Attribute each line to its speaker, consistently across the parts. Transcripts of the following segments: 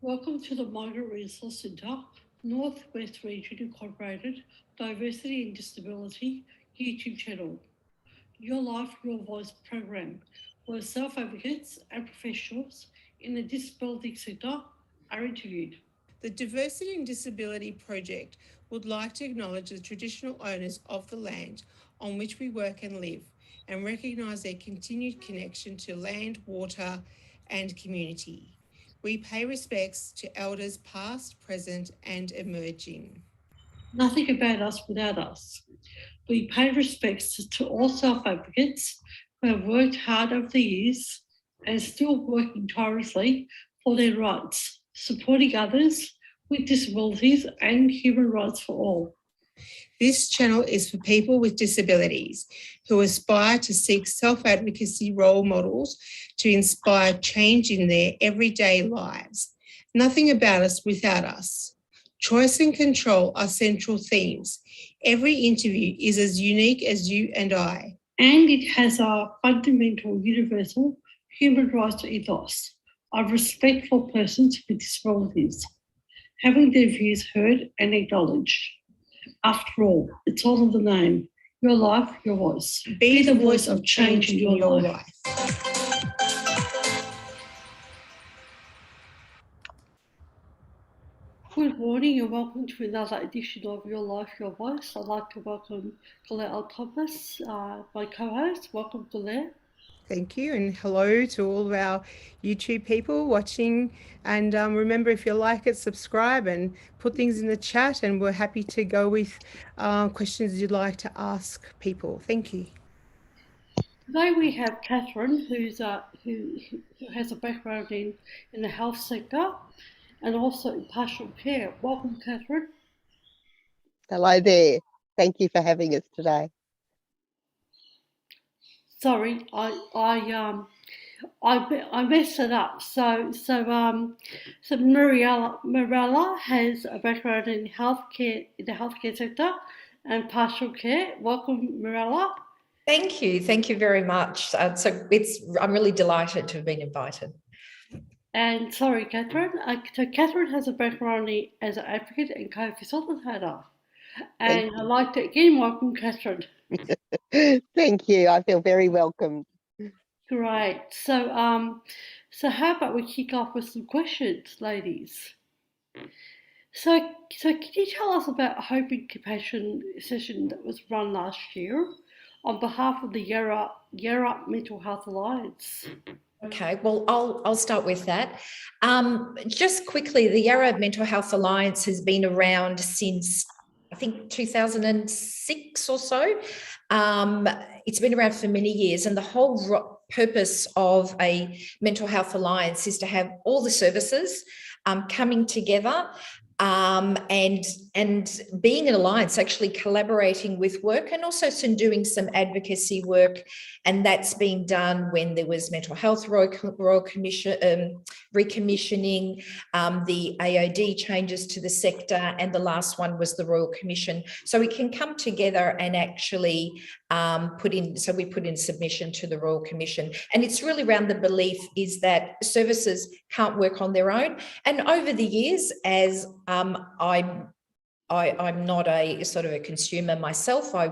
Speaker 1: Welcome to the Migrant Resource Centre, Northwest Region Incorporated Diversity and Disability YouTube channel. Your Life, Your Voice program, where self-advocates and professionals in the disability sector are interviewed.
Speaker 2: The Diversity and Disability Project would like to acknowledge the traditional owners of the land on which we work and live and recognise their continued connection to land, water and community. We pay respects to elders past, present and emerging.
Speaker 1: Nothing about us without us. We pay respects to all self-advocates who have worked hard over the years and still working tirelessly for their rights, supporting others with disabilities and human rights for all.
Speaker 2: This channel is for people with disabilities who aspire to seek self-advocacy role models to inspire change in their everyday lives. Nothing about us without us. Choice and control are central themes. Every interview is as unique as you and I.
Speaker 1: And it has our fundamental universal human rights ethos of respect for persons with disabilities, having their views heard and acknowledged. After all, it's all in the name. Your life, your voice.
Speaker 2: Be the voice of change in your life.
Speaker 1: Good morning and welcome to another edition of Your Life, Your Voice. I'd like to welcome Claire Thomas, my co-host. Welcome, Claire.
Speaker 2: Thank you, and hello to all of our YouTube people watching. And remember, if you like it, subscribe and put things in the chat, and we're happy to go with questions you'd like to ask people. Thank you.
Speaker 1: Today we have Katherine, who has a background in the health sector and also in pastoral care. Welcome, Katherine.
Speaker 3: Hello there. Thank you for having us today.
Speaker 1: Sorry, I messed it up. So Mirella has a background in the healthcare sector and pastoral care. Welcome, Mirella.
Speaker 4: Thank you very much. I'm really delighted to have been invited.
Speaker 1: And sorry, Katherine. So Katherine has a background as an advocate and co-facilitator. And I'd like to again welcome Katherine.
Speaker 3: Thank you. I feel very welcomed.
Speaker 1: Great. So how about we kick off with some questions, ladies? So can you tell us about a Hope and Compassion session that was run last year on behalf of the Yarra Mental Health Alliance?
Speaker 4: Okay, well, I'll start with that. Just quickly, the Yarra Mental Health Alliance has been around since, I think, 2006 or so. It's been around for many years, and the whole purpose of a mental health alliance is to have all the services coming together and being an alliance, actually collaborating with work and also doing some advocacy work. And that's been done when there was mental health Royal Commission, recommissioning, the AOD changes to the sector, and the last one was the Royal Commission. So we can come together and actually we put in submission to the Royal Commission. And it's really around the belief is that services can't work on their own. And over the years, as I'm not a sort of a consumer myself, I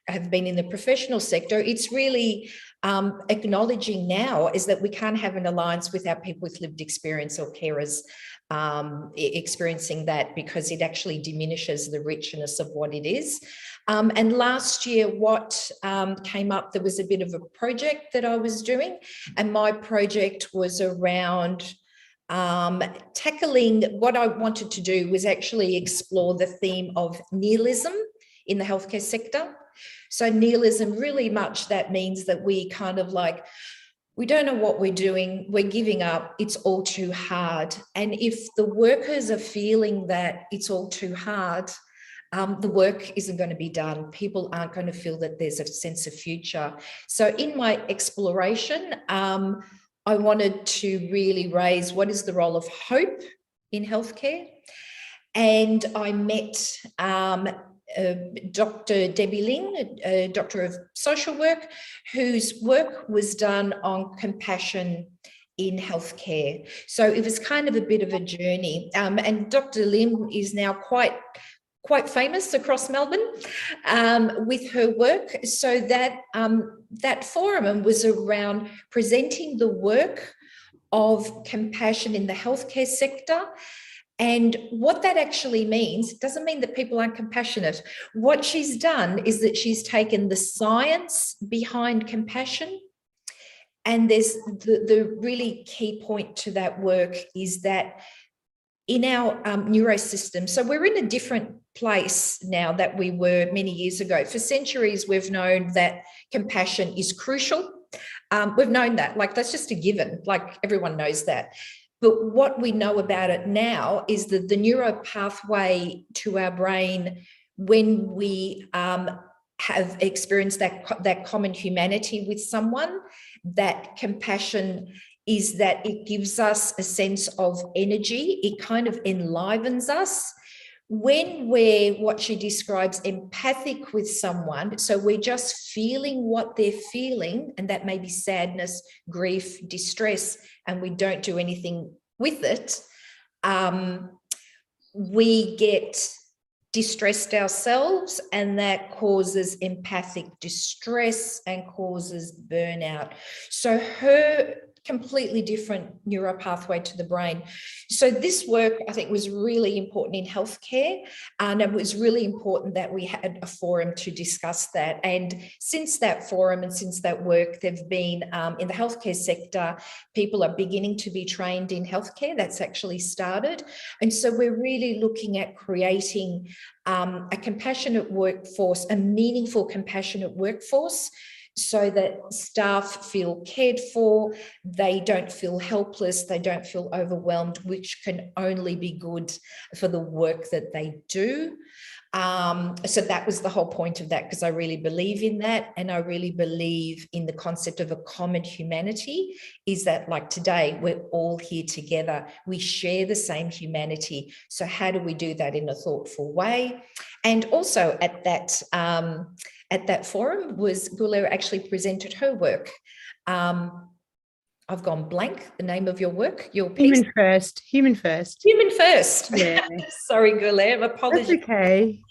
Speaker 4: have been in the professional sector. It's really acknowledging now is that we can't have an alliance without people with lived experience or carers experiencing that, because it actually diminishes the richness of what it is. And last year, what came up, there was a bit of a project that I was doing, and my project was around tackling, what I wanted to do was actually explore the theme of nihilism in the healthcare sector. So nihilism, really much that means that we kind of like, we don't know what we're doing, we're giving up, it's all too hard. And if the workers are feeling that it's all too hard, the work isn't going to be done. People aren't going to feel that there's a sense of future. So in my exploration, I wanted to really raise what is the role of hope in healthcare. And I met Dr. Debbie Ling, a doctor of social work, whose work was done on compassion in healthcare. So it was kind of a bit of a journey. And Dr. Lim is now quite famous across Melbourne with her work. So that forum was around presenting the work of compassion in the healthcare sector. And what that actually means, it doesn't mean that people aren't compassionate. What she's done is that she's taken the science behind compassion, and there's the really key point to that work is that in our neurosystem, so we're in a different place now that we were many years ago. For centuries, we've known that compassion is crucial. We've known that, like that's just a given, like everyone knows that. But what we know about it now is that the neuro pathway to our brain, when we have experienced that common humanity with someone, that compassion is that it gives us a sense of energy. It kind of enlivens us. When we're what she describes empathic with someone, so we're just feeling what they're feeling, and that may be sadness, grief, distress, and we don't do anything with it, we get distressed ourselves, and that causes empathic distress and causes burnout. So her completely different neuro pathway to the brain. So this work, I think, was really important in healthcare, and it was really important that we had a forum to discuss that. And since that forum and since that work, there've been in the healthcare sector, people are beginning to be trained in healthcare. That's actually started. And so we're really looking at creating a compassionate workforce, a meaningful compassionate workforce, so that staff feel cared for, they don't feel helpless, they don't feel overwhelmed, which can only be good for the work that they do. So that was the whole point of that, because I really believe in that, and I really believe in the concept of a common humanity, is that like today, we're all here together, we share the same humanity. So how do we do that in a thoughtful way? And also at that forum was Gulera actually presented her work. I've gone blank, the name of your work, your piece.
Speaker 3: Human first.
Speaker 4: Human first.
Speaker 3: Yeah.
Speaker 4: Sorry, Gulera, apologies.
Speaker 3: That's okay.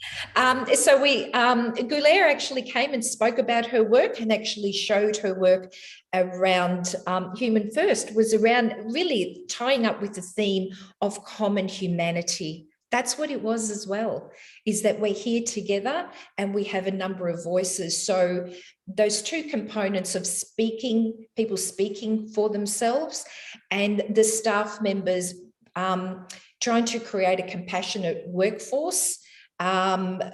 Speaker 4: So Gulera actually came and spoke about her work and actually showed her work around Human First, was around really tying up with the theme of common humanity. That's what it was as well, is that we're here together and we have a number of voices. So those two components of speaking, people speaking for themselves, and the staff members trying to create a compassionate workforce, and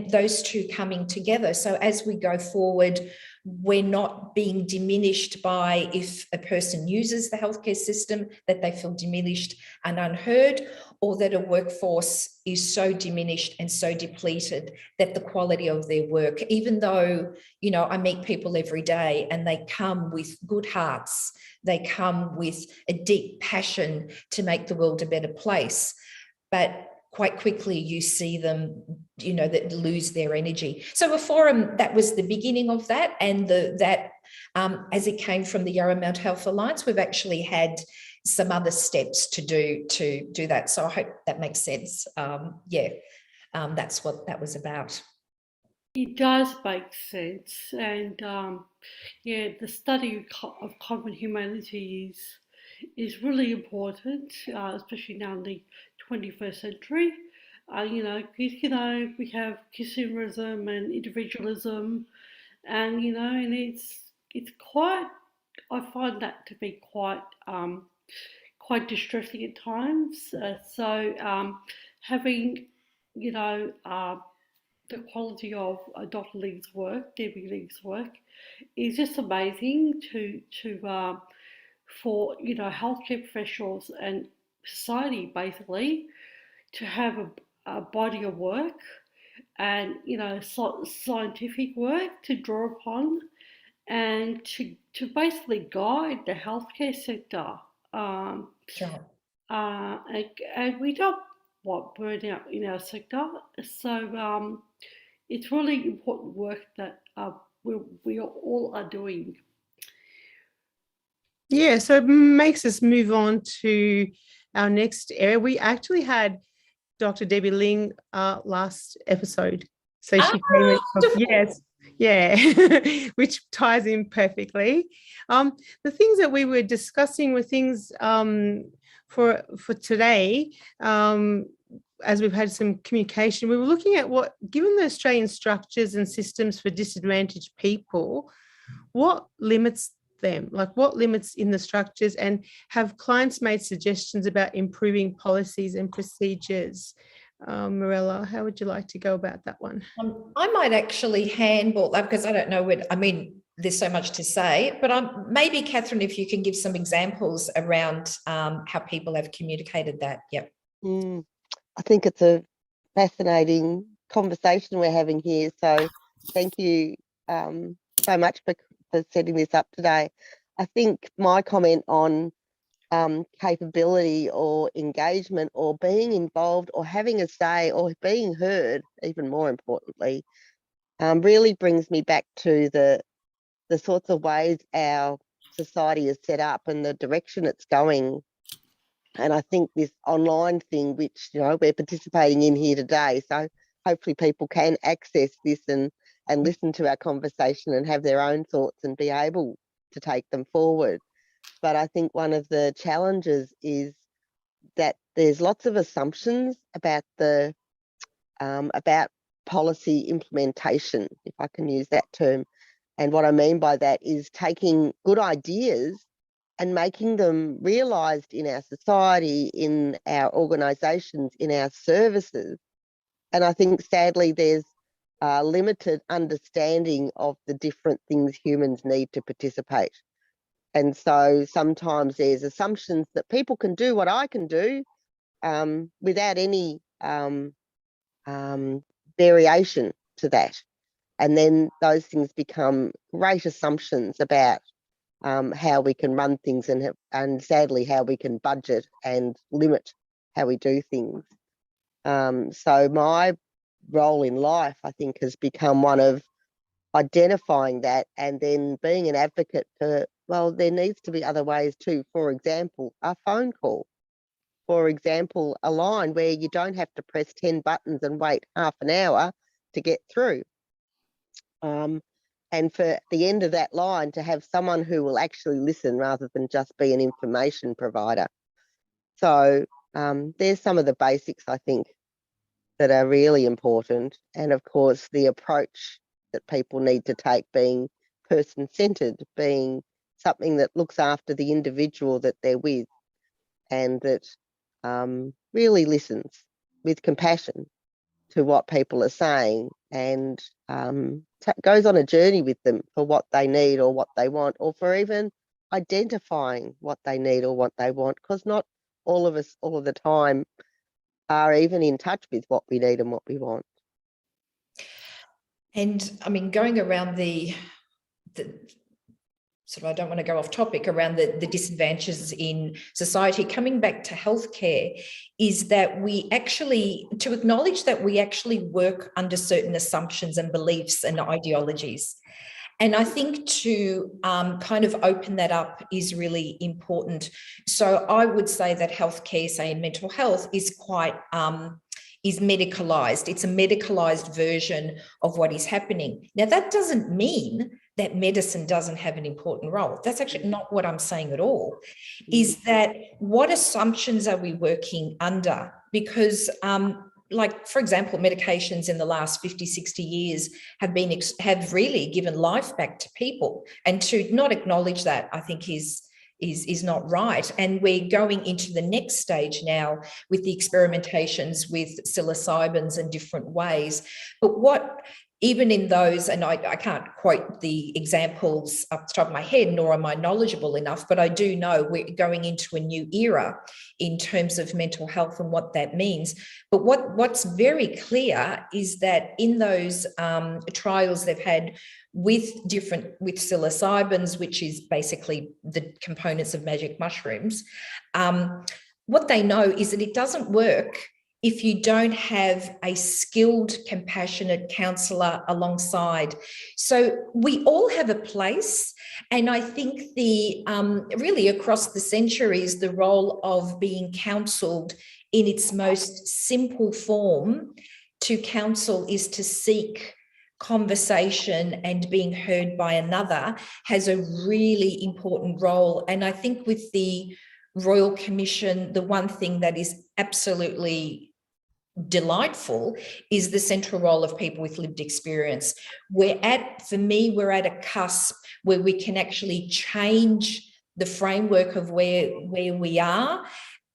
Speaker 4: those two coming together. So as we go forward, we're not being diminished by if a person uses the healthcare system, that they feel diminished and unheard, or that a workforce is so diminished and so depleted that the quality of their work, even though, you know, I meet people every day and they come with good hearts, they come with a deep passion to make the world a better place, but quite quickly you see them, you know, that lose their energy. So a forum, that was the beginning of that, and as it came from the Yarra Mental Health Alliance, we've actually had some other steps to do that. So I hope that makes sense. That's what that was about.
Speaker 1: It does make sense, and the study of common humanity is really important, especially now in the 21st century. We have consumerism and individualism, and and it's quite. I find that to be quite distressing at times. Having the quality of Dr. Lee's work, Debbie Lee's work, is just amazing for healthcare professionals and society basically to have a body of work and scientific work to draw upon and to basically guide the healthcare sector.
Speaker 4: Sure.
Speaker 1: And we don't want burnout in our sector, so it's really important work that we all are doing.
Speaker 2: Yeah, so it makes us move on to our next area. We actually had Dr. Debbie Ling last episode. So she came and talked, yes, yeah, which ties in perfectly. The things that we were discussing were things for today, as we've had some communication, we were looking at what, given the Australian structures and systems for disadvantaged people, what limits them, like what limits in the structures, and have clients made suggestions about improving policies and procedures? Mirella, how would you like to go about that one?
Speaker 4: I might actually handball that because I don't know when, I mean, there's so much to say, but maybe Katherine, if you can give some examples around how people have communicated that. Yep.
Speaker 3: I think it's a fascinating conversation we're having here. So thank you so much for setting this up today. I think my comment on capability or engagement or being involved or having a say or being heard, even more importantly, really brings me back to the sorts of ways our society is set up and the direction it's going. And I think this online thing, which, you know, we're participating in here today, so hopefully people can access this and listen to our conversation and have their own thoughts and be able to take them forward. But I think one of the challenges is that there's lots of assumptions about the about policy implementation, if I can use that term. And what I mean by that is taking good ideas and making them realised in our society, in our organisations, in our services. And I think sadly there's limited understanding of the different things humans need to participate. And so sometimes there's assumptions that people can do what I can do without any variation to that. And then those things become great assumptions about how we can run things and sadly how we can budget and limit how we do things. So my role in life, I think, has become one of identifying that and then being an advocate for, well, there needs to be other ways too. For example, a phone call. For example, a line where you don't have to press 10 buttons and wait half an hour to get through. And for the end of that line to have someone who will actually listen rather than just be an information provider. So there's some of the basics, I think, that are really important. And of course, the approach that people need to take being person-centered, being something that looks after the individual that they're with and that really listens with compassion to what people are saying and goes on a journey with them for what they need or what they want, or for even identifying what they need or what they want, because not all of us all of the time are even in touch with what we need and what we want.
Speaker 4: And I mean, going around the sort of, I don't want to go off topic, around the disadvantages in society, coming back to healthcare, is that we actually, to acknowledge that we actually work under certain assumptions and beliefs and ideologies. And I think to kind of open that up is really important. So I would say that healthcare, say in mental health, is quite is medicalised. It's a medicalised version of what is happening. Now, that doesn't mean that medicine doesn't have an important role. That's actually not what I'm saying at all. Is that what assumptions are we working under? Because like, for example, medications in the last 50, 60 years have really given life back to people. And to not acknowledge that, I think is not right. And we're going into the next stage now with the experimentations with psilocybins and different ways. But what, even in those, and I can't quote the examples up the top of my head, nor am I knowledgeable enough, but I do know we're going into a new era in terms of mental health and what that means. But what's very clear is that in those trials they've had with psilocybins, which is basically the components of magic mushrooms, what they know is that it doesn't work if you don't have a skilled, compassionate counsellor alongside. So we all have a place, and I think the really across the centuries, the role of being counselled in its most simple form to counsel is to seek conversation and being heard by another has a really important role. And I think with the Royal Commission, the one thing that is absolutely delightful is the central role of people with lived experience. For me, we're at a cusp where we can actually change the framework of where we are,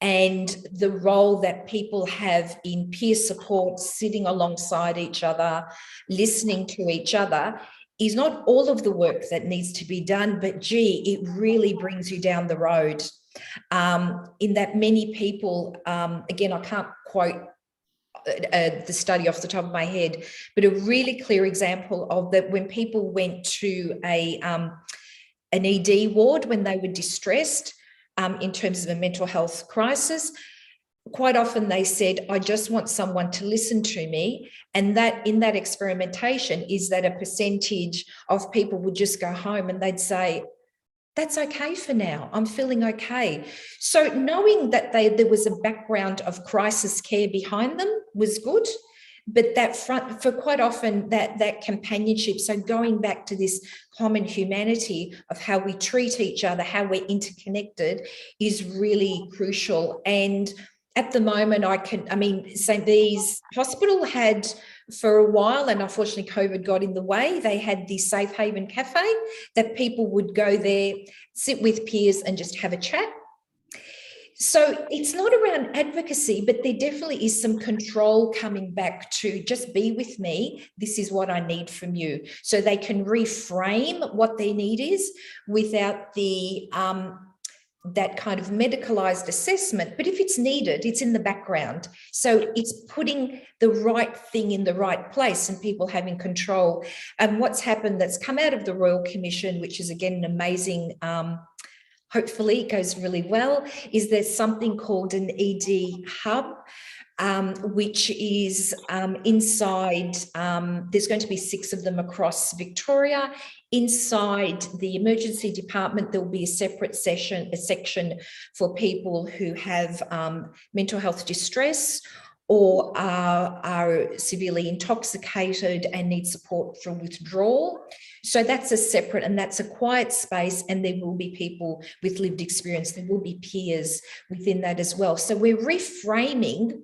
Speaker 4: and the role that people have in peer support, sitting alongside each other, listening to each other, is not all of the work that needs to be done, but gee, it really brings you down the road. In that many people, again, I can't quote the study off the top of my head, but a really clear example of that when people went to an ED ward when they were distressed in terms of a mental health crisis, quite often they said, I just want someone to listen to me. And that in that experimentation is that a percentage of people would just go home and they'd say, that's okay for now. I'm feeling okay. So knowing that there was a background of crisis care behind them was good, but that front for quite often that companionship. So going back to this common humanity of how we treat each other, how we're interconnected is really crucial. And at the moment, St. Bees Hospital had for a while, and unfortunately COVID got in the way, they had the Safe Haven Cafe that people would go there, sit with peers and just have a chat. So it's not around advocacy, but there definitely is some control coming back to just be with me. This is what I need from you. So they can reframe what their need is without the that kind of medicalized assessment. But if it's needed, it's in the background. So it's putting the right thing in the right place and people having control. And what's happened that's come out of the Royal Commission, which is again an amazing hopefully it goes really well, is there's something called an ED hub, which is inside, there's going to be 6 of them across Victoria. Inside the emergency department, there will be a separate section for people who have mental health distress or are severely intoxicated and need support from withdrawal. So that's a separate, and that's a quiet space, and there will be people with lived experience. There will be peers within that as well. So we're reframing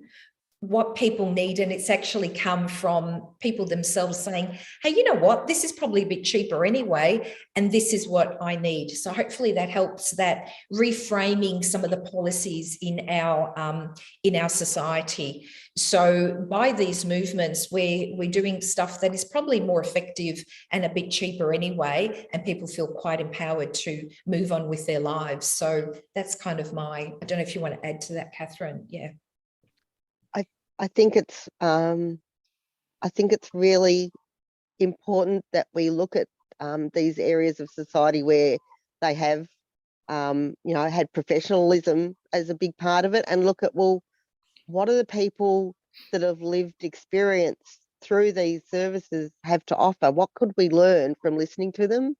Speaker 4: what people need, and it's actually come from people themselves saying, hey, you know what, this is probably a bit cheaper anyway, and this is what I need. So hopefully that helps, that reframing some of the policies in our society. So by these movements, we're doing stuff that is probably more effective and a bit cheaper anyway, and people feel quite empowered to move on with their lives. So that's kind of I don't know if you want to add to that, Katherine. Yeah.
Speaker 3: I think it's really important that we look at these areas of society where they have had professionalism as a big part of it, and look at, well, what do the people that have lived experience through these services have to offer? What could we learn from listening to them?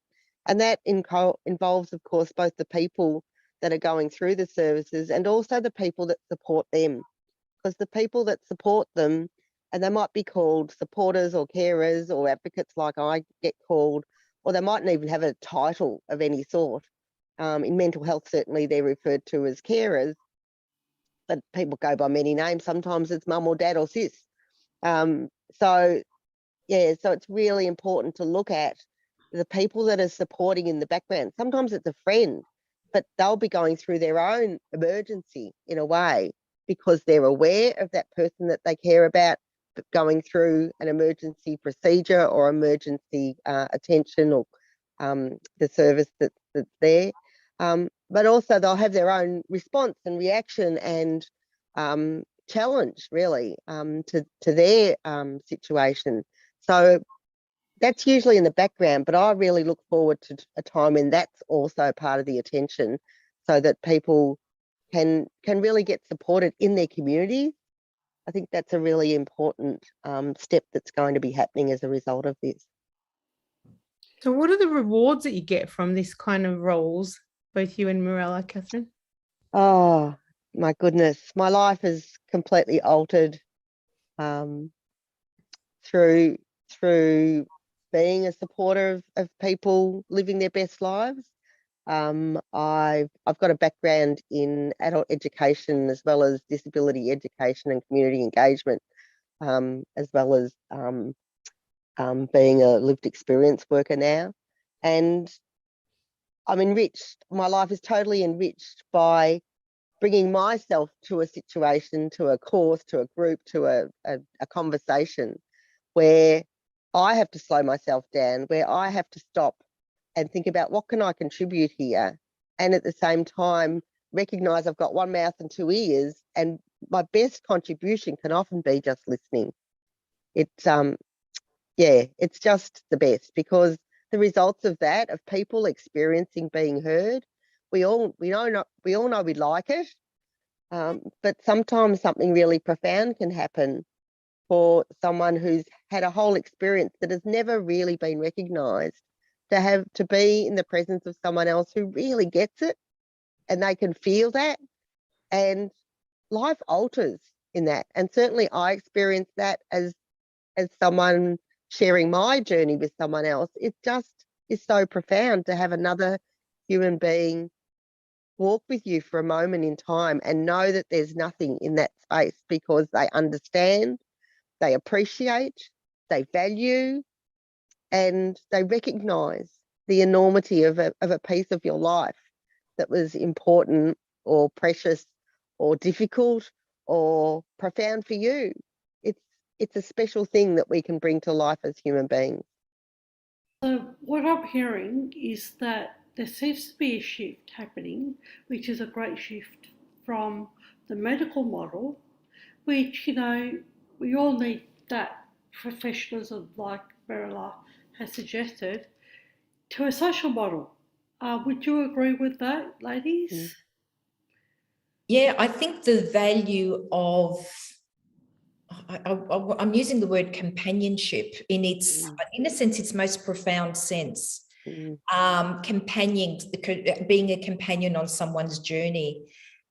Speaker 3: And that involves, of course, both the people that are going through the services and also the people that support them. Because the people that support them, and they might be called supporters or carers or advocates like I get called, or they mightn't even have a title of any sort. In mental health, certainly they're referred to as carers, but people go by many names. Sometimes it's mum or dad or sis. So it's really important to look at the people that are supporting in the background. Sometimes it's a friend, but they'll be going through their own emergency in a way, because they're aware of that person that they care about going through an emergency procedure or emergency attention or the service that's there. But also they'll have their own response and reaction and challenge, really, to their situation. So that's usually in the background, but I really look forward to a time when that's also part of the attention, so that people can really get supported in their community I think that's a really important step that's going to be happening as a result of this.
Speaker 2: So what are the rewards that you get from this kind of roles, both you and Mirella, Katherine?
Speaker 3: Oh, my goodness. My life is completely altered through being a supporter of people living their best lives. I've got a background in adult education as well as disability education and community engagement, as well as being a lived experience worker now. And I'm enriched. My life is totally enriched by bringing myself to a situation, to a course, to a group, to a conversation where I have to slow myself down, where I have to stop and think about what can I contribute here, and at the same time recognize I've got one mouth and two ears, and my best contribution can often be just listening. It's it's just the best, because the results of that, of people experiencing being heard, we all know we like it, but sometimes something really profound can happen for someone who's had a whole experience that has never really been recognised, to be in the presence of someone else who really gets it, and they can feel that, and life alters in that. And certainly I experienced that as someone sharing my journey with someone else. It just is so profound to have another human being walk with you for a moment in time and know that there's nothing in that space, because they understand, they appreciate, they value, and they recognise the enormity of a piece of your life that was important or precious or difficult or profound for you. It's a special thing that we can bring to life as human beings.
Speaker 1: So what I'm hearing is that there seems to be a shift happening, which is a great shift from the medical model, which, we all need that professionalism, like Mirella has suggested, to a social model. Would you agree with that, ladies?
Speaker 4: Yeah, I think the value of, I'm using the word companionship in a sense, its most profound sense. Being a companion on someone's journey.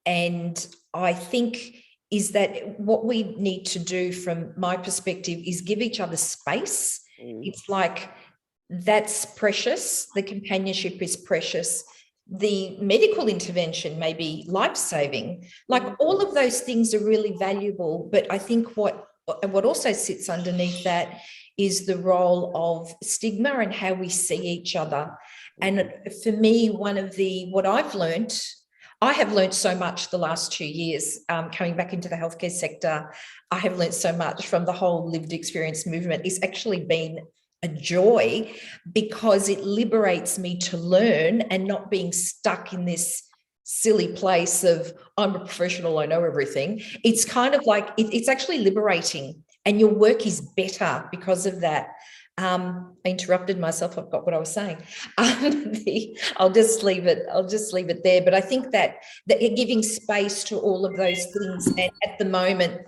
Speaker 4: And I think is that what we need to do from my perspective is give each other space. It's like, that's precious. The companionship is precious. The medical intervention may be life-saving. Like, all of those things are really valuable. But I think what also sits underneath that is the role of stigma and how we see each other. And for me, what I have learned so much the last 2 years, coming back into the healthcare sector. I have learned so much from the whole lived experience movement. It's actually been a joy, because it liberates me to learn and not being stuck in this silly place of, I'm a professional, I know everything. It's kind of like, it's actually liberating, and your work is better because of that. I interrupted myself. I've got what I was saying. I'll just leave it there. But I think that giving space to all of those things, and at the moment,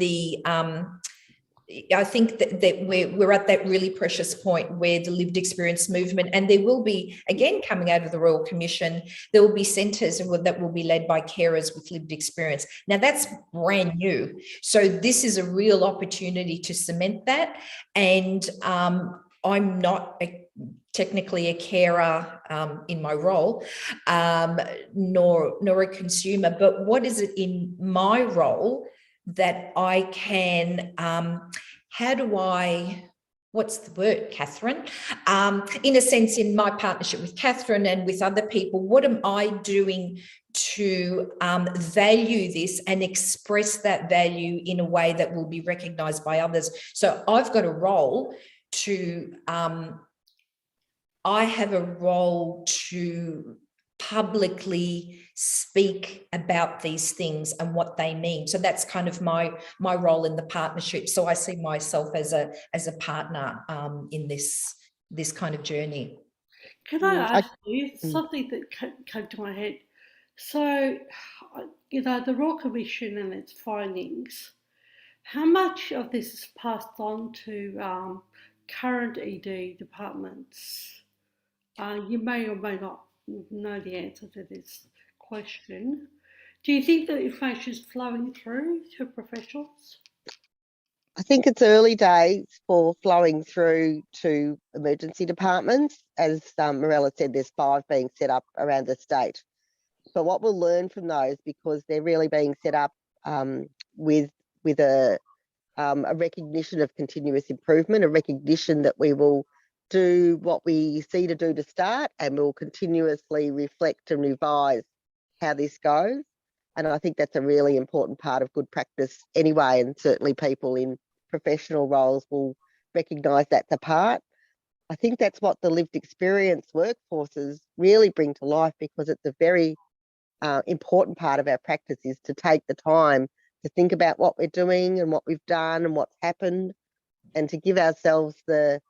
Speaker 4: I think that we're at that really precious point where the lived experience movement, and there will be, again, coming out of the Royal Commission, there will be centres that will be led by carers with lived experience. Now, that's brand new. So this is a real opportunity to cement that. And I'm not technically a carer in my role, nor a consumer, but what is it in my role that I can, what's the word, Katherine? In a sense, in my partnership with Katherine and with other people, what am I doing to value this and express that value in a way that will be recognised by others? So I've got a role to, I have a role to publicly speak about these things and what they mean. So that's kind of my role in the partnership. So I see myself as a partner in this kind of journey.
Speaker 1: Can I ask you something that came to my head? So, the Royal Commission and its findings how much of this is passed on to current ED departments? You may or may not know the answer to this question. Do you think that information is flowing through to professionals?
Speaker 3: I think it's early days for flowing through to emergency departments. As Mirella said, there's 5 being set up around the state. But what we'll learn from those, because they're really being set up with a recognition of continuous improvement, a recognition that we will do what we see to do to start, and we'll continuously reflect and revise how this goes. And I think that's a really important part of good practice anyway, and certainly people in professional roles will recognise that's a part. I think that's what the lived experience workforces really bring to life, because it's a very important part of our practice is to take the time to think about what we're doing and what we've done and what's happened, and to give ourselves the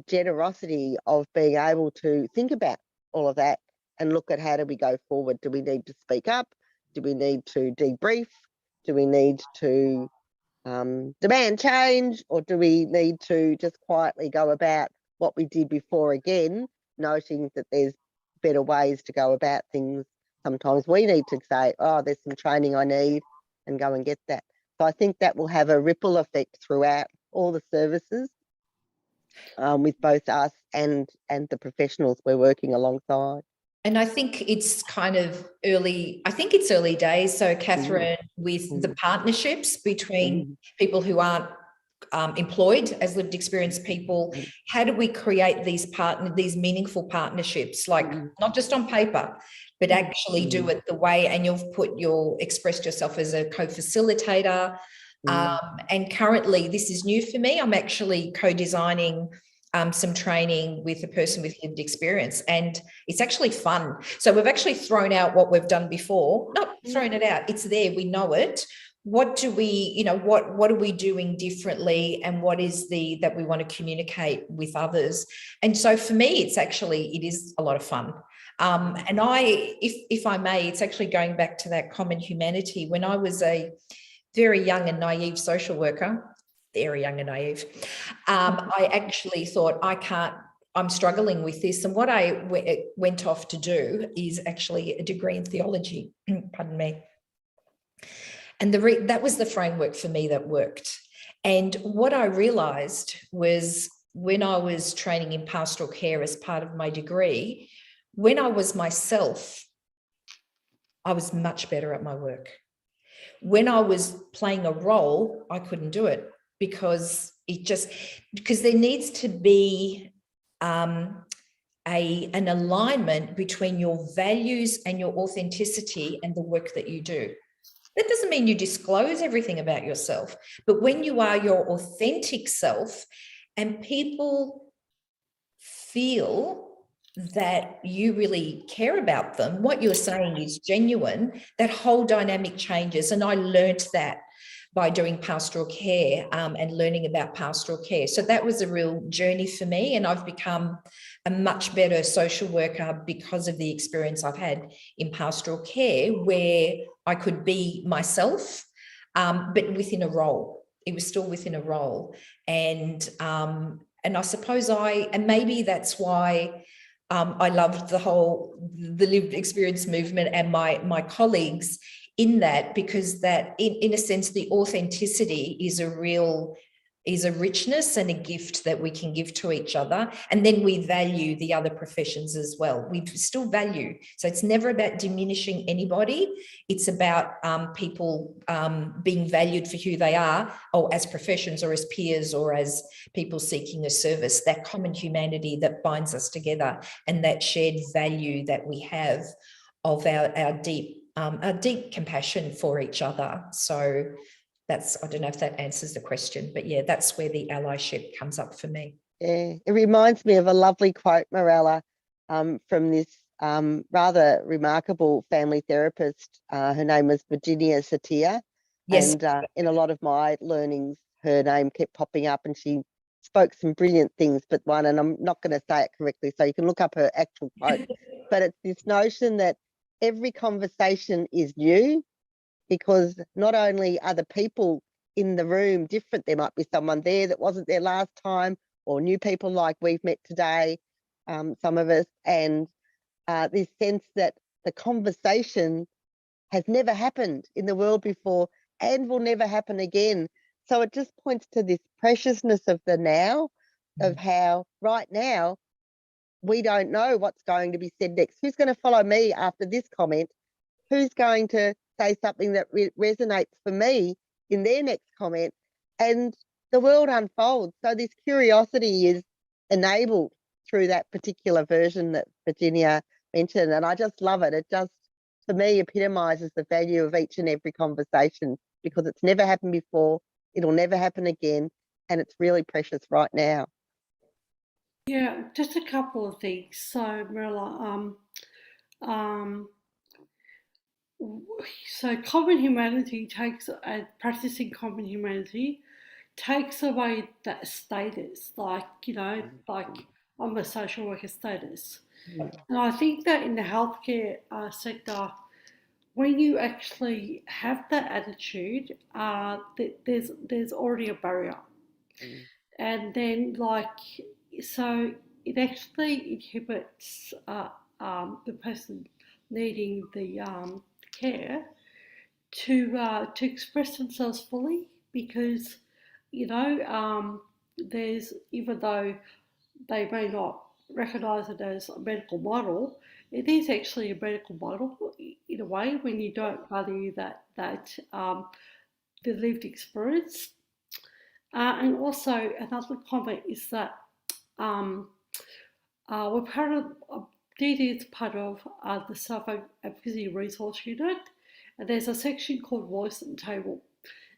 Speaker 3: generosity of being able to think about all of that and look at how do we go forward. Do we need to speak up? Do we need to debrief? Do we need to demand change, or do we need to just quietly go about what we did before again, noting that there's better ways to go about things? Sometimes we need to say, oh, there's some training I need, and go and get that. So I think that will have a ripple effect throughout all the services, with both us and the professionals we're working alongside.
Speaker 4: And I think it's kind of early, I think it's early days. So Katherine, with the partnerships between people who aren't employed as lived experience people, how do we create these meaningful partnerships, like not just on paper, but actually do it the way, and you've expressed yourself as a co-facilitator. And currently, this is new for me. I'm actually co-designing some training with a person with lived experience, and it's actually fun. So we've actually thrown out what we've done before, not thrown it out, it's there, we know it. What do we, what are we doing differently, and what is that we want to communicate with others? And so for me, it is a lot of fun. And if I may, it's actually going back to that common humanity. When I was a very young and naive social worker, very young and naive, I actually thought, I'm struggling with this. And what I went off to do is actually a degree in theology, pardon me. And that was the framework for me that worked. And what I realised was, when I was training in pastoral care as part of my degree, when I was myself, I was much better at my work. When I was playing a role, I couldn't do it, because there needs to be an alignment between your values and your authenticity and the work that you do. That doesn't mean you disclose everything about yourself, but when you are your authentic self and people feel that you really care about them, what you're saying is genuine, that whole dynamic changes. And I learnt that by doing pastoral care and learning about pastoral care. So that was a real journey for me, and I've become a much better social worker because of the experience I've had in pastoral care, where I could be myself, but within a role. It was still within a role. And I suppose and maybe that's why I loved the lived experience movement and my colleagues in that, because that in a sense, the authenticity is a richness and a gift that we can give to each other. And then we value the other professions as well. We still value. So it's never about diminishing anybody. It's about people being valued for who they are, or as professions, or as peers, or as people seeking a service, that common humanity that binds us together, and that shared value that we have of our deep compassion for each other. So I don't know if that answers the question, but yeah, that's where the allyship comes up for me.
Speaker 3: Yeah, it reminds me of a lovely quote, Mirella, from this rather remarkable family therapist. Her name was Virginia Satir.
Speaker 4: Yes.
Speaker 3: And in a lot of my learnings, her name kept popping up, and she spoke some brilliant things, but one, and I'm not going to say it correctly, so you can look up her actual quote, but it's this notion that every conversation is new, because not only are the people in the room different. There might be someone there that wasn't there last time, or new people like we've met today, some of us, and this sense that the conversation has never happened in the world before and will never happen again. So it just points to this preciousness of the now, of how right now we don't know what's going to be said next. Who's going to follow me after this comment? Who's going to say something that resonates for me in their next comment? And the world unfolds. So this curiosity is enabled through that particular version that Virginia mentioned. And I just love it. It just, for me, epitomises the value of each and every conversation, because it's never happened before, it'll never happen again, and it's really precious right now.
Speaker 1: Yeah, just a couple of things. So, Mirella, so common humanity takes, practicing common humanity takes away that status, like, like I'm a social worker status. And I think that in the healthcare sector, when you actually have that attitude, there's already a barrier. And then, so it actually inhibits the person needing the care to express themselves fully, because there's, even though they may not recognise it as a medical model, it is actually a medical model in a way, when you don't value that the lived experience. And also another comment is that we're part of DD is part of the Self Advocacy Resource Unit, and there's a section called Voice at the Table.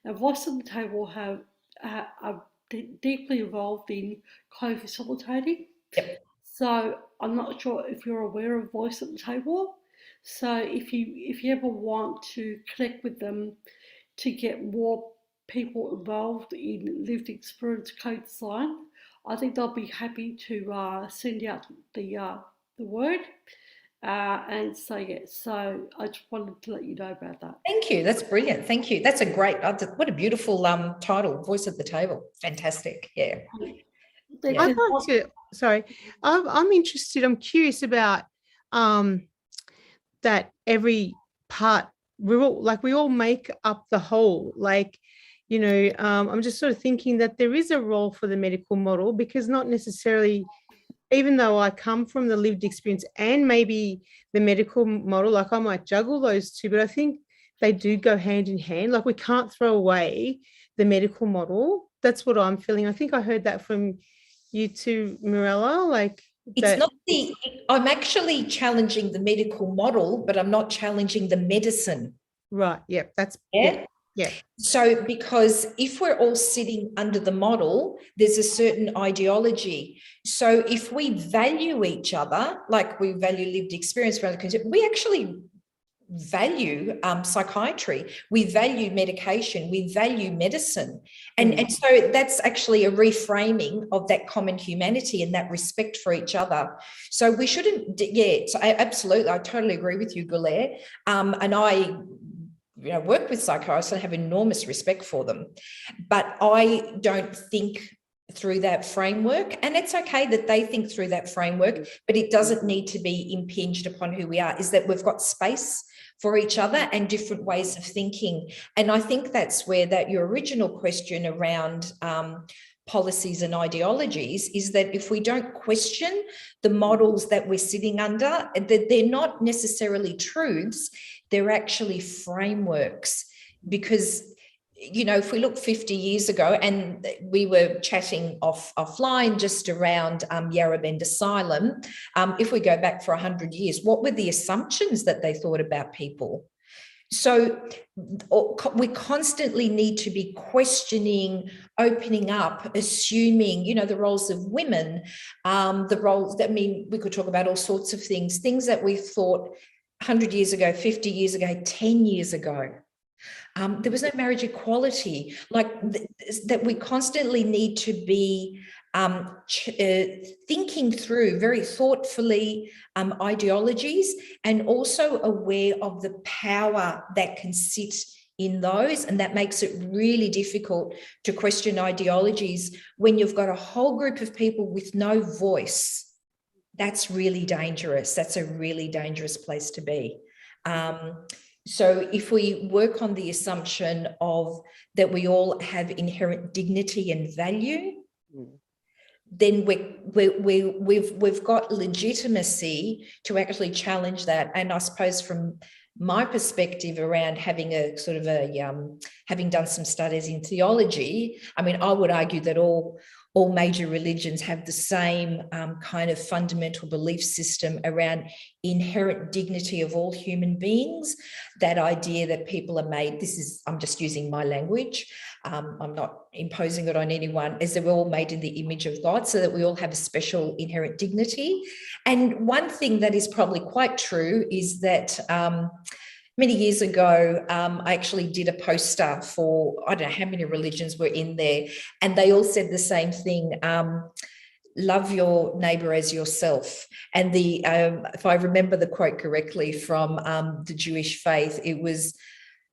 Speaker 1: And Voice at the Table are deeply involved in co-facilitating.
Speaker 4: Yep.
Speaker 1: So I'm not sure if you're aware of Voice at the Table. So if you ever want to connect with them to get more people involved in lived experience co-design, I think they'll be happy to send out the word. And so, yeah, so I just wanted to let you know about that.
Speaker 4: Thank you. That's brilliant. Thank you. That's a great, what a beautiful title, Voice at the Table. Fantastic. Yeah.
Speaker 2: I'd like to, sorry, I'm interested, I'm curious about that every part, we all make up the whole, I'm just sort of thinking that there is a role for the medical model, because not necessarily, even though I come from the lived experience and maybe the medical model, like I might juggle those two, but I think they do go hand in hand. Like, we can't throw away the medical model. That's what I'm feeling. I think I heard that from you too, Mirella.
Speaker 4: It's not I'm actually challenging the medical model, but I'm not challenging the medicine.
Speaker 2: Right. Yeah. That's yeah.
Speaker 4: So, because if we're all sitting under the model, there's a certain ideology. So if we value each other, like we value lived experience, we actually value psychiatry, we value medication, we value medicine. And so that's actually a reframing of that common humanity and that respect for each other. So we shouldn't, so absolutely, I totally agree with you, Gulaire. And I work with psychiatrists and have enormous respect for them. But I don't think through that framework, and it's okay that they think through that framework, but it doesn't need to be impinged upon who we are, is that we've got space for each other and different ways of thinking. And I think that's where that your original question around policies and ideologies is, that if we don't question the models that we're sitting under, that they're not necessarily truths, they're actually frameworks. Because, if we look 50 years ago, and we were chatting offline just around Yarrabend Asylum, if we go back for 100 years, what were the assumptions that they thought about people? So we constantly need to be questioning, opening up, assuming, the roles of women, the roles that, we could talk about all sorts of things that we thought 100 years ago, 50 years ago, 10 years ago. There was no marriage equality, that we constantly need to be thinking through very thoughtfully ideologies, and also aware of the power that can sit in those, and that makes it really difficult to question ideologies when you've got a whole group of people with no voice. That's really dangerous. That's a really dangerous place to be. So if we work on the assumption of that we all have inherent dignity and value, then we've got legitimacy to actually challenge that. And I suppose from my perspective around having a sort of having done some studies in theology, I mean, I would argue that all major religions have the same kind of fundamental belief system around inherent dignity of all human beings. That idea that people are made, I'm just using my language, I'm not imposing it on anyone, is that we're all made in the image of God, so that we all have a special inherent dignity. And one thing that is probably quite true is that many years ago, I actually did a poster for, I don't know how many religions were in there, and they all said the same thing, love your neighbour as yourself. And if I remember the quote correctly from the Jewish faith, it was,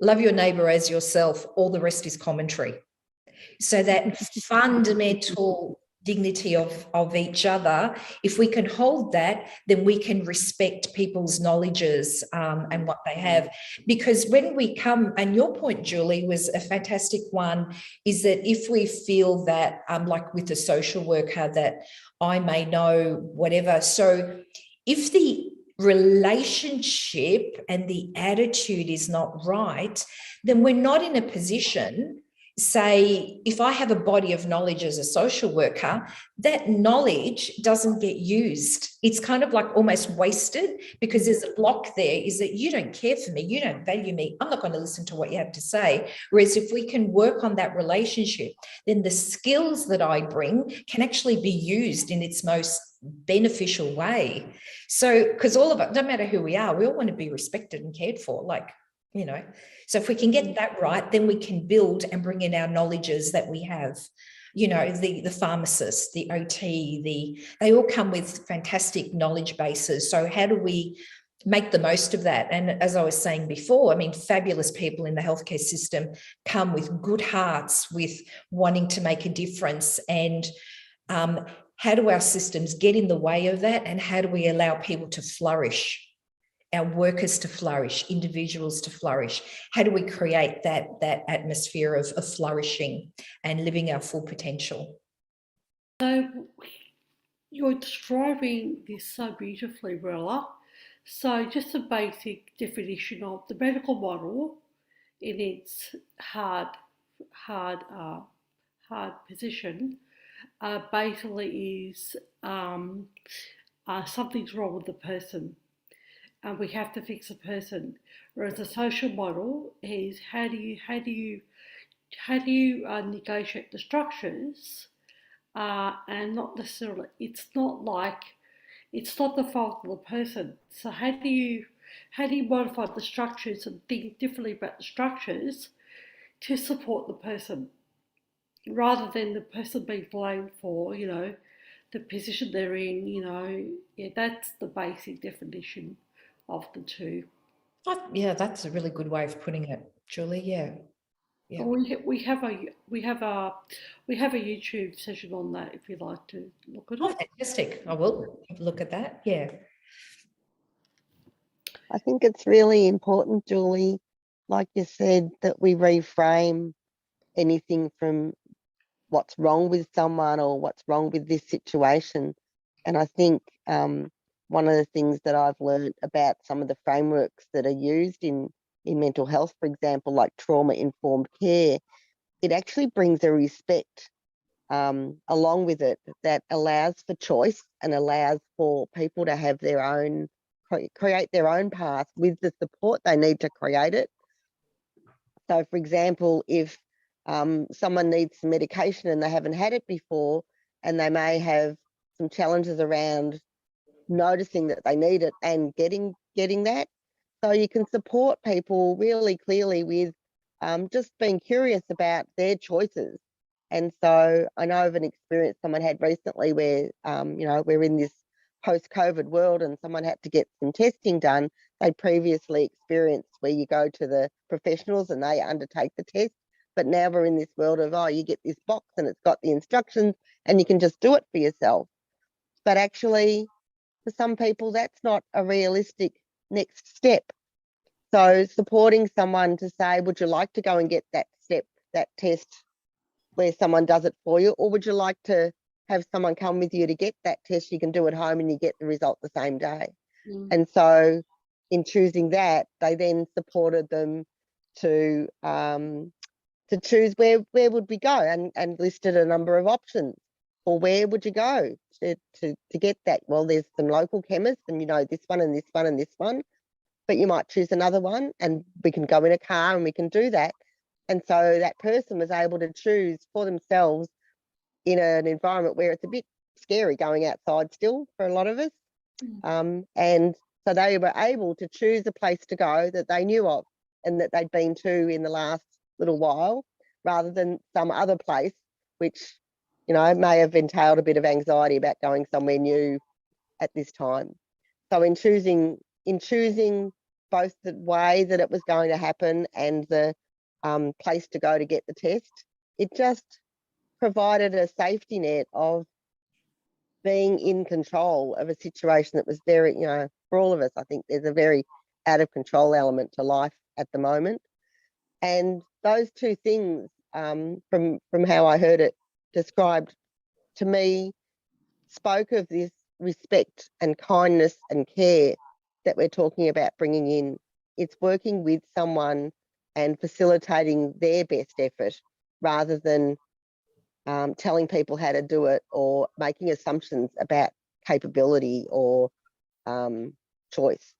Speaker 4: love your neighbour as yourself, all the rest is commentary. So that fundamental dignity of each other, if we can hold that, then we can respect people's knowledges and what they have. Because when we come, and your point, Julie, was a fantastic one, is that if we feel that, like with a social worker, that I may know whatever. So if the relationship and the attitude is not right, then we're not in a position, say, if I have a body of knowledge as a social worker, that knowledge doesn't get used. It's kind of like almost wasted, because there's a block there, is that you don't care for me, you don't value me, I'm not going to listen to what you have to say. Whereas if we can work on that relationship, then the skills that I bring can actually be used in its most beneficial way. So, because all of us, no matter who we are, we all want to be respected and cared for, like, you know. So if we can get that right, then we can build and bring in our knowledges that we have. You know, the pharmacists, the OT, they all come with fantastic knowledge bases. So how do we make the most of that? And as I was saying before, I mean, fabulous people in the healthcare system come with good hearts, with wanting to make a difference. And how do our systems get in the way of that? And how do we allow people to flourish? Our workers to flourish, individuals to flourish? How do we create that atmosphere of flourishing and living our full potential?
Speaker 1: So you're describing this so beautifully, Mirella. So just a basic definition of the medical model in its hard position basically is something's wrong with the person. And we have to fix a person. Whereas the social model is how do you negotiate the structures, and not necessarily, it's not the fault of the person. So how do you modify the structures and think differently about the structures to support the person, rather than the person being blamed for, you know, the position they're in, you know. Yeah, that's the basic definition of the two.
Speaker 4: Yeah, that's a really good way of putting it, Julie. Yeah. Yeah.
Speaker 1: We have a YouTube session on that if you'd like to look at it.
Speaker 4: Oh, fantastic. I will have a look at that. Yeah.
Speaker 3: I think it's really important, Julie, like you said, that we reframe anything from what's wrong with someone or what's wrong with this situation. And I think one of the things that I've learned about some of the frameworks that are used in mental health, for example, like trauma-informed care, it actually brings a respect along with it that allows for choice and allows for people to have their own, create their own path with the support they need to create it. So, for example, if someone needs some medication and they haven't had it before, and they may have some challenges around noticing that they need it and getting that. So you can support people really clearly with just being curious about their choices. And so I know of an experience someone had recently where, you know, we're in this post-COVID world and someone had to get some testing done. they previously experienced, where you go to the professionals and they undertake the test. But now we're in this world of, oh, you get this box and it's got the instructions and you can just do it for yourself. But actually, for some people, that's not a realistic next step. So supporting someone to say, would you like to go and get that step, that test where someone does it for you, or would you like to have someone come with you to get that test? You can do at home and you get the result the same day. And so in choosing that, they then supported them to choose where would we go, and listed a number of options. Or where would you go to get that? Well, there's some local chemists, and this one and this one and this one, but you might choose another one, and we can go in a car and we can do that. And so that person was able to choose for themselves in an environment where it's a bit scary going outside still for a lot of us. And so they were able to choose a place to go that they knew of and that they'd been to in the last little while, rather than some other place which may have entailed a bit of anxiety about going somewhere new at this time. So in choosing both the way that it was going to happen and the place to go to get the test, it just provided a safety net of being in control of a situation that was very, for all of us, I think there's a very out of control element to life at the moment. And those two things, from how I heard it described to me, spoke of this respect and kindness and care that we're talking about bringing in. It's working with someone and facilitating their best effort, rather than telling people how to do it or making assumptions about capability or choice.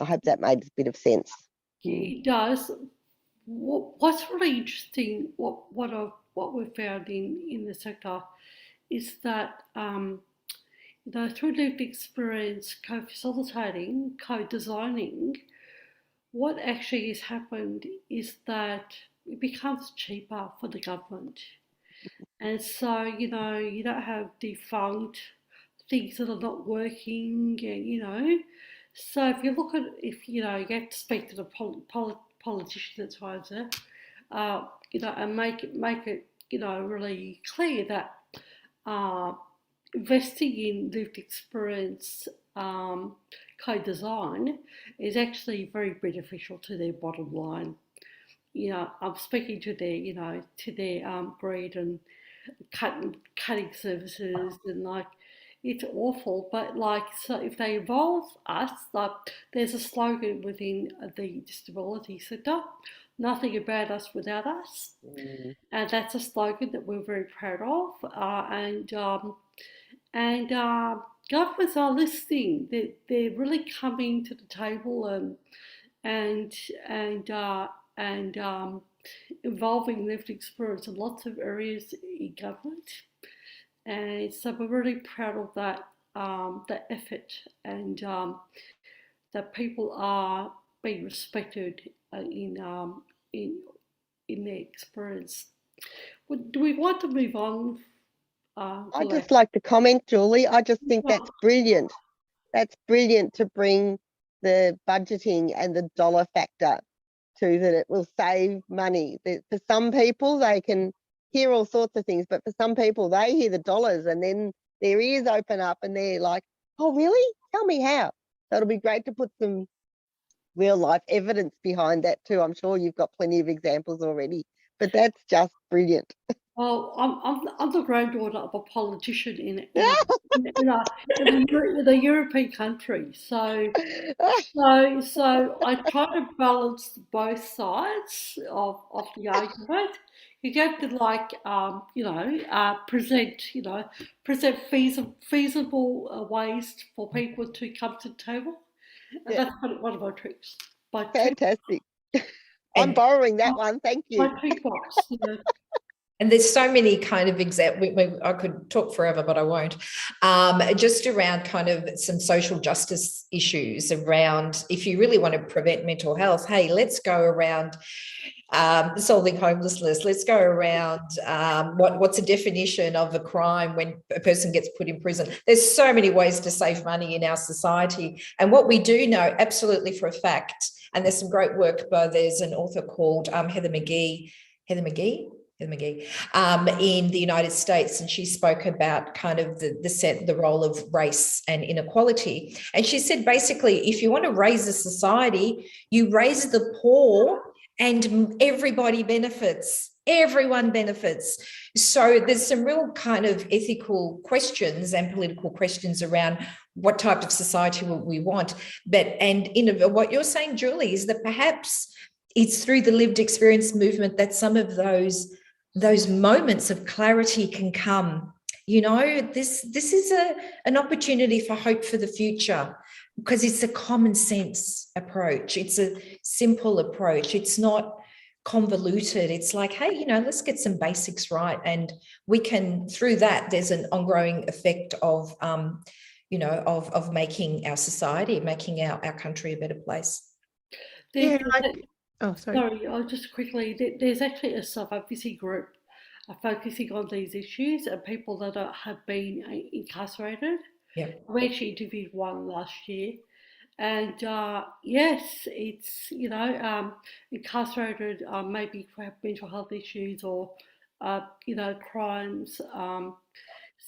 Speaker 3: I hope that made a bit of sense.
Speaker 1: Yeah, it does. What's really interesting, what we found in the sector, is that through lived experience, co-facilitating, co-designing, what actually has happened is that it becomes cheaper for the government. And so, you don't have defunct things that are not working, and, so if you look at, you have to speak to the politicians at times, and make it, really clear that investing in lived experience co-design is actually very beneficial to their bottom line. I'm speaking to their greed and cutting services, and it's awful. But so if they involve us, there's a slogan within the disability sector: "Nothing about us without us," and that's a slogan that we're very proud of. And governments are listening. They're really coming to the table and involving lived experience in lots of areas in government. And so we're really proud of that effort, and that people are being respected in their experience. Do we want to move on?
Speaker 3: I'd just like to comment, Julie. I just think that's brilliant. That's brilliant to bring the budgeting and the dollar factor to that. It will save money. For some people, they can hear all sorts of things, but for some people, they hear the dollars and then their ears open up and they're like, oh, really? Tell me how. So it'll be great to put some real life evidence behind that too. I'm sure you've got plenty of examples already, but that's just brilliant.
Speaker 1: Well, I'm the granddaughter of a politician in a European country, so I try to balance both sides of the argument. You have to present feasible ways for people to come to the table, and that's one of my tricks.
Speaker 3: Fantastic. I'm borrowing that one. Thank you.
Speaker 1: My trick box.
Speaker 4: And there's so many kind of examples. I could talk forever, but I won't. Just around kind of some social justice issues around, if you really want to prevent mental health, hey, let's go around solving homelessness. Let's go around what's a definition of a crime when a person gets put in prison. There's so many ways to save money in our society. And what we do know absolutely for a fact, and there's some great work by, there's an author called Heather McGee in the United States, and she spoke about kind of the role of race and inequality. And she said, basically, if you want to raise a society, you raise the poor and everybody benefits. Everyone benefits. So there's some real kind of ethical questions and political questions around what type of society we want. And what you're saying, Julie, is that perhaps it's through the lived experience movement that some of those moments of clarity can come. You know, this is an opportunity for hope for the future, because it's a common sense approach. It's a simple approach. It's not convoluted. It's like, hey, you know, let's get some basics right. And we can, through that, there's an ongoing effect of, you know, of making our society, making our country a better place.
Speaker 2: Yeah, sorry.
Speaker 1: Just quickly, there's actually a self-advocacy group focusing on these issues and people that have been incarcerated.
Speaker 4: Yeah.
Speaker 1: We actually interviewed one last year. And yes, it's, you know, incarcerated maybe have mental health issues or, you know, crimes. So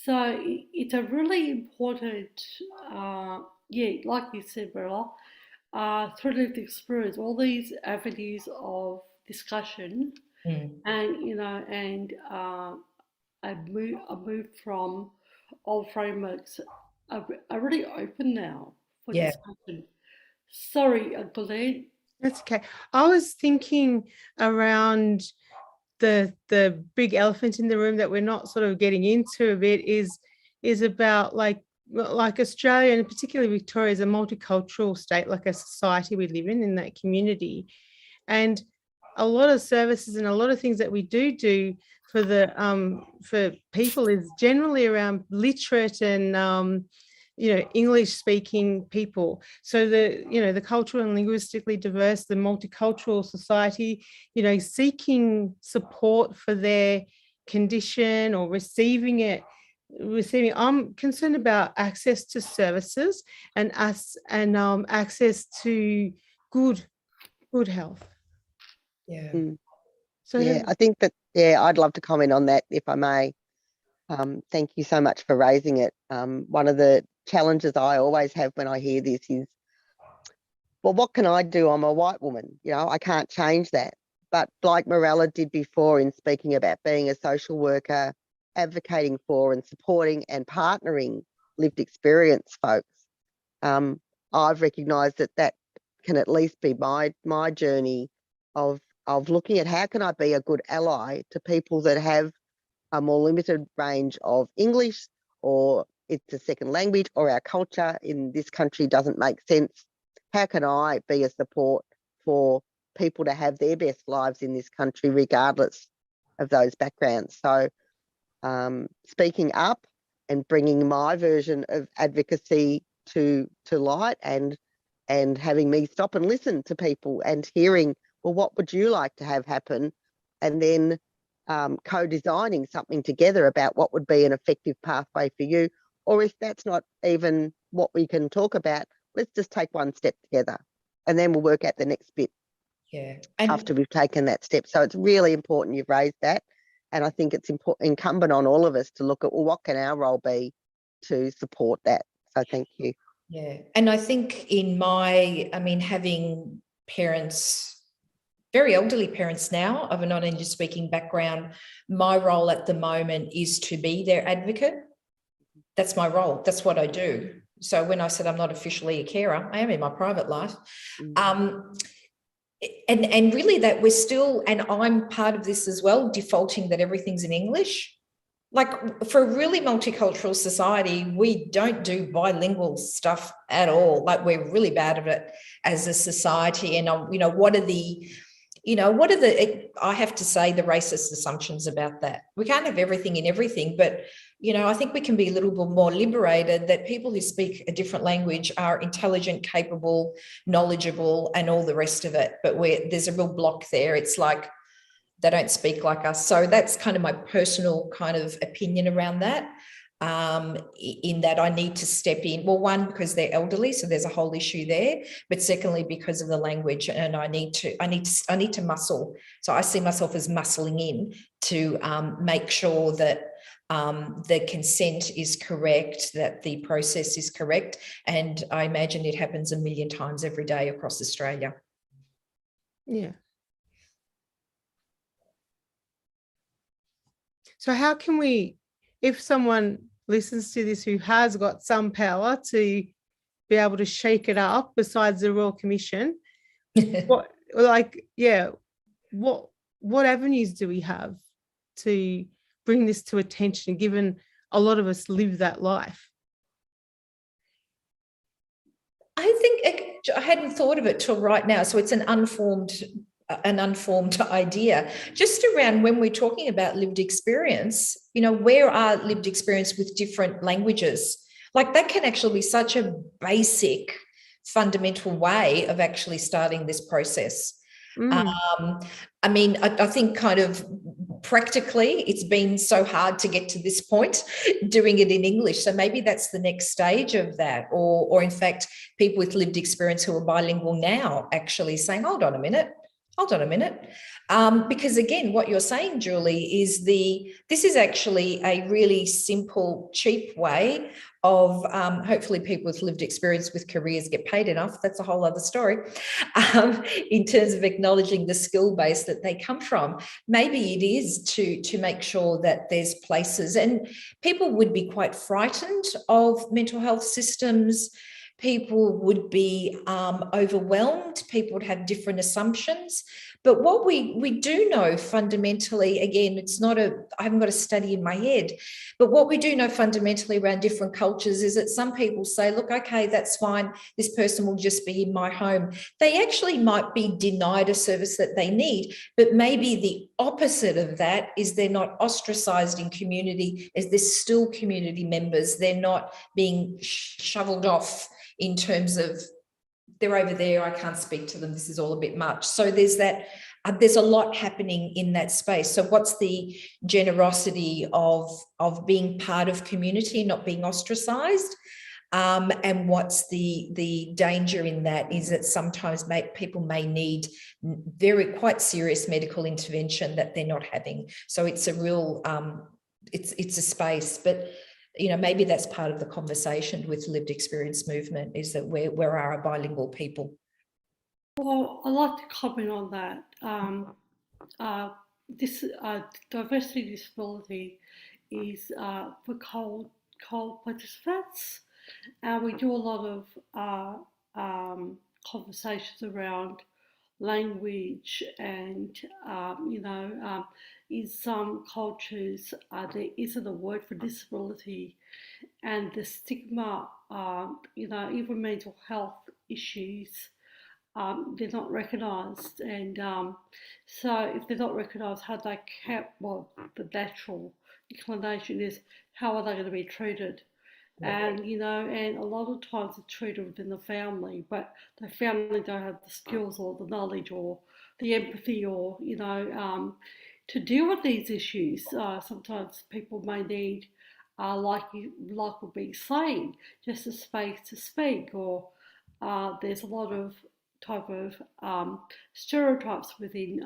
Speaker 1: it's a really important, like you said, Mirella, through lived experience, all these avenues of discussion and, you know, and a move from old frameworks are really open now for discussion. Sorry, Uncle Ed.
Speaker 2: That's okay. I was thinking around the big elephant in the room that we're not sort of getting into a bit is about like Australia, and particularly Victoria, is a multicultural state, like a society we live in that community. And a lot of services and a lot of things that we do for the for people is generally around literate and you know, English speaking people. So the cultural and linguistically diverse, the multicultural society, you know, seeking support for their condition or receiving. I'm concerned about access to services and access to good health.
Speaker 3: Yeah.
Speaker 2: So
Speaker 3: yeah, I think that, I'd love to comment on that if I may. Thank you so much for raising it. One of the challenges I always have when I hear this is, well, what can I do? I'm a white woman, you know, I can't change that. But like Mirella did before in speaking about being a social worker, advocating for and supporting and partnering lived experience folks, I've recognised that can at least be my journey of looking at how can I be a good ally to people that have a more limited range of English, or it's a second language, or our culture in this country doesn't make sense. How can I be a support for people to have their best lives in this country, regardless of those backgrounds? So speaking up and bringing my version of advocacy to light, and having me stop and listen to people and hearing, well, what would you like to have happen? And then co-designing something together about what would be an effective pathway for you. Or if that's not even what we can talk about, let's just take one step together and then we'll work out the next bit after we've taken that step. So it's really important you've raised that. And I think it's incumbent on all of us to look at, well, what can our role be to support that? So thank you.
Speaker 4: Yeah. And I think having parents, very elderly parents now of a non-English speaking background, my role at the moment is to be their advocate. That's my role. That's what I do. So when I said I'm not officially a carer, I am in my private life. And really that we're still, and I'm part of this as well, defaulting that everything's in English. Like, for a really multicultural society, we don't do bilingual stuff at all. Like, we're really bad at it as a society. And, you know, what are the what are I have to say, the racist assumptions about that? We can't have everything in everything, but, I think we can be a little bit more liberated that people who speak a different language are intelligent, capable, knowledgeable, and all the rest of it. But there's a real block there. It's like they don't speak like us. So that's kind of my personal kind of opinion around that. In that I need to step in. Well, one, because they're elderly, so there's a whole issue there. But secondly, because of the language, and I need to muscle. So I see myself as muscling in to make sure that the consent is correct, that the process is correct, and I imagine it happens a million times every day across Australia.
Speaker 2: Yeah. So how can we, if someone listens to this who has got some power to be able to shake it up besides the Royal Commission, what avenues do we have to bring this to attention, given a lot of us live that life?
Speaker 4: I think I hadn't thought of it till right now. So it's an unformed idea. Just around when we're talking about lived experience, where are lived experience with different languages? Like that can actually be such a basic, fundamental way of actually starting this process. I mean, I think kind of practically it's been so hard to get to this point doing it in English. So maybe that's the next stage of that. Or in fact, people with lived experience who are bilingual now actually saying, hold on a minute. Because again, what you're saying, Julie, is this is actually a really simple, cheap way of hopefully people with lived experience with careers get paid enough. That's a whole other story. In terms of acknowledging the skill base that they come from, maybe it is to make sure that there's places, and people would be quite frightened of mental health systems. People would be overwhelmed. People would have different assumptions. But what we do know fundamentally, again, I haven't got a study in my head, but what we do know fundamentally around different cultures is that some people say, look, okay, that's fine. This person will just be in my home. They actually might be denied a service that they need, but maybe the opposite of that is they're not ostracized in community, as they're still community members. They're not being shoveled off in terms of they're over there, I can't speak to them, this is all a bit much. So there's that, there's a lot happening in that space. So what's the generosity of being part of community, not being ostracized? And what's the danger in that is that sometimes people may need quite serious medical intervention that they're not having. So it's a real, it's a space, but maybe that's part of the conversation with lived experience movement, is that where are our bilingual people?
Speaker 1: Well, I'd like to comment on that. This diversity disability is for cold participants, and we do a lot of conversations around language, and in some cultures there isn't a word for disability, and the stigma, even mental health issues, they're not recognised, and so if they're not recognised, how they the natural inclination is, how are they going to be treated? And and a lot of times it's treated within the family, but the family don't have the skills or the knowledge or the empathy, or to deal with these issues. Sometimes people may need, like we're being saying, just a space to speak, or there's a lot of type of stereotypes within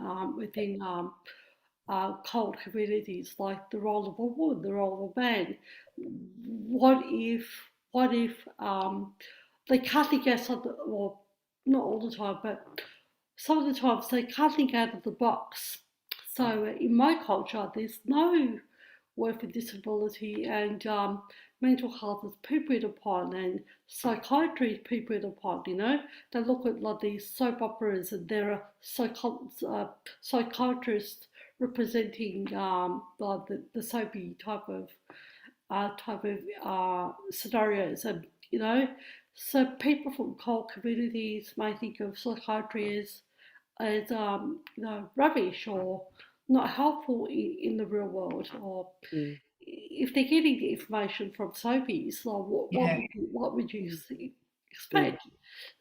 Speaker 1: cult communities, like the role of a woman, the role of a man. What if they can't think outside well, not all the time, but some of the times they can't think out of the box. So in my culture, there's no word for disability, and mental health is poo-pooed upon, and psychiatry is poo-pooed upon. They look at like these soap operas, and there are psychiatrists representing like the soapy type of scenarios, and so people from cold communities may think of psychiatry as as rubbish or not helpful in the real world, or
Speaker 3: mm,
Speaker 1: if they're getting the information from soapies, like
Speaker 4: Yeah.
Speaker 1: what would you
Speaker 3: mm,
Speaker 1: expect?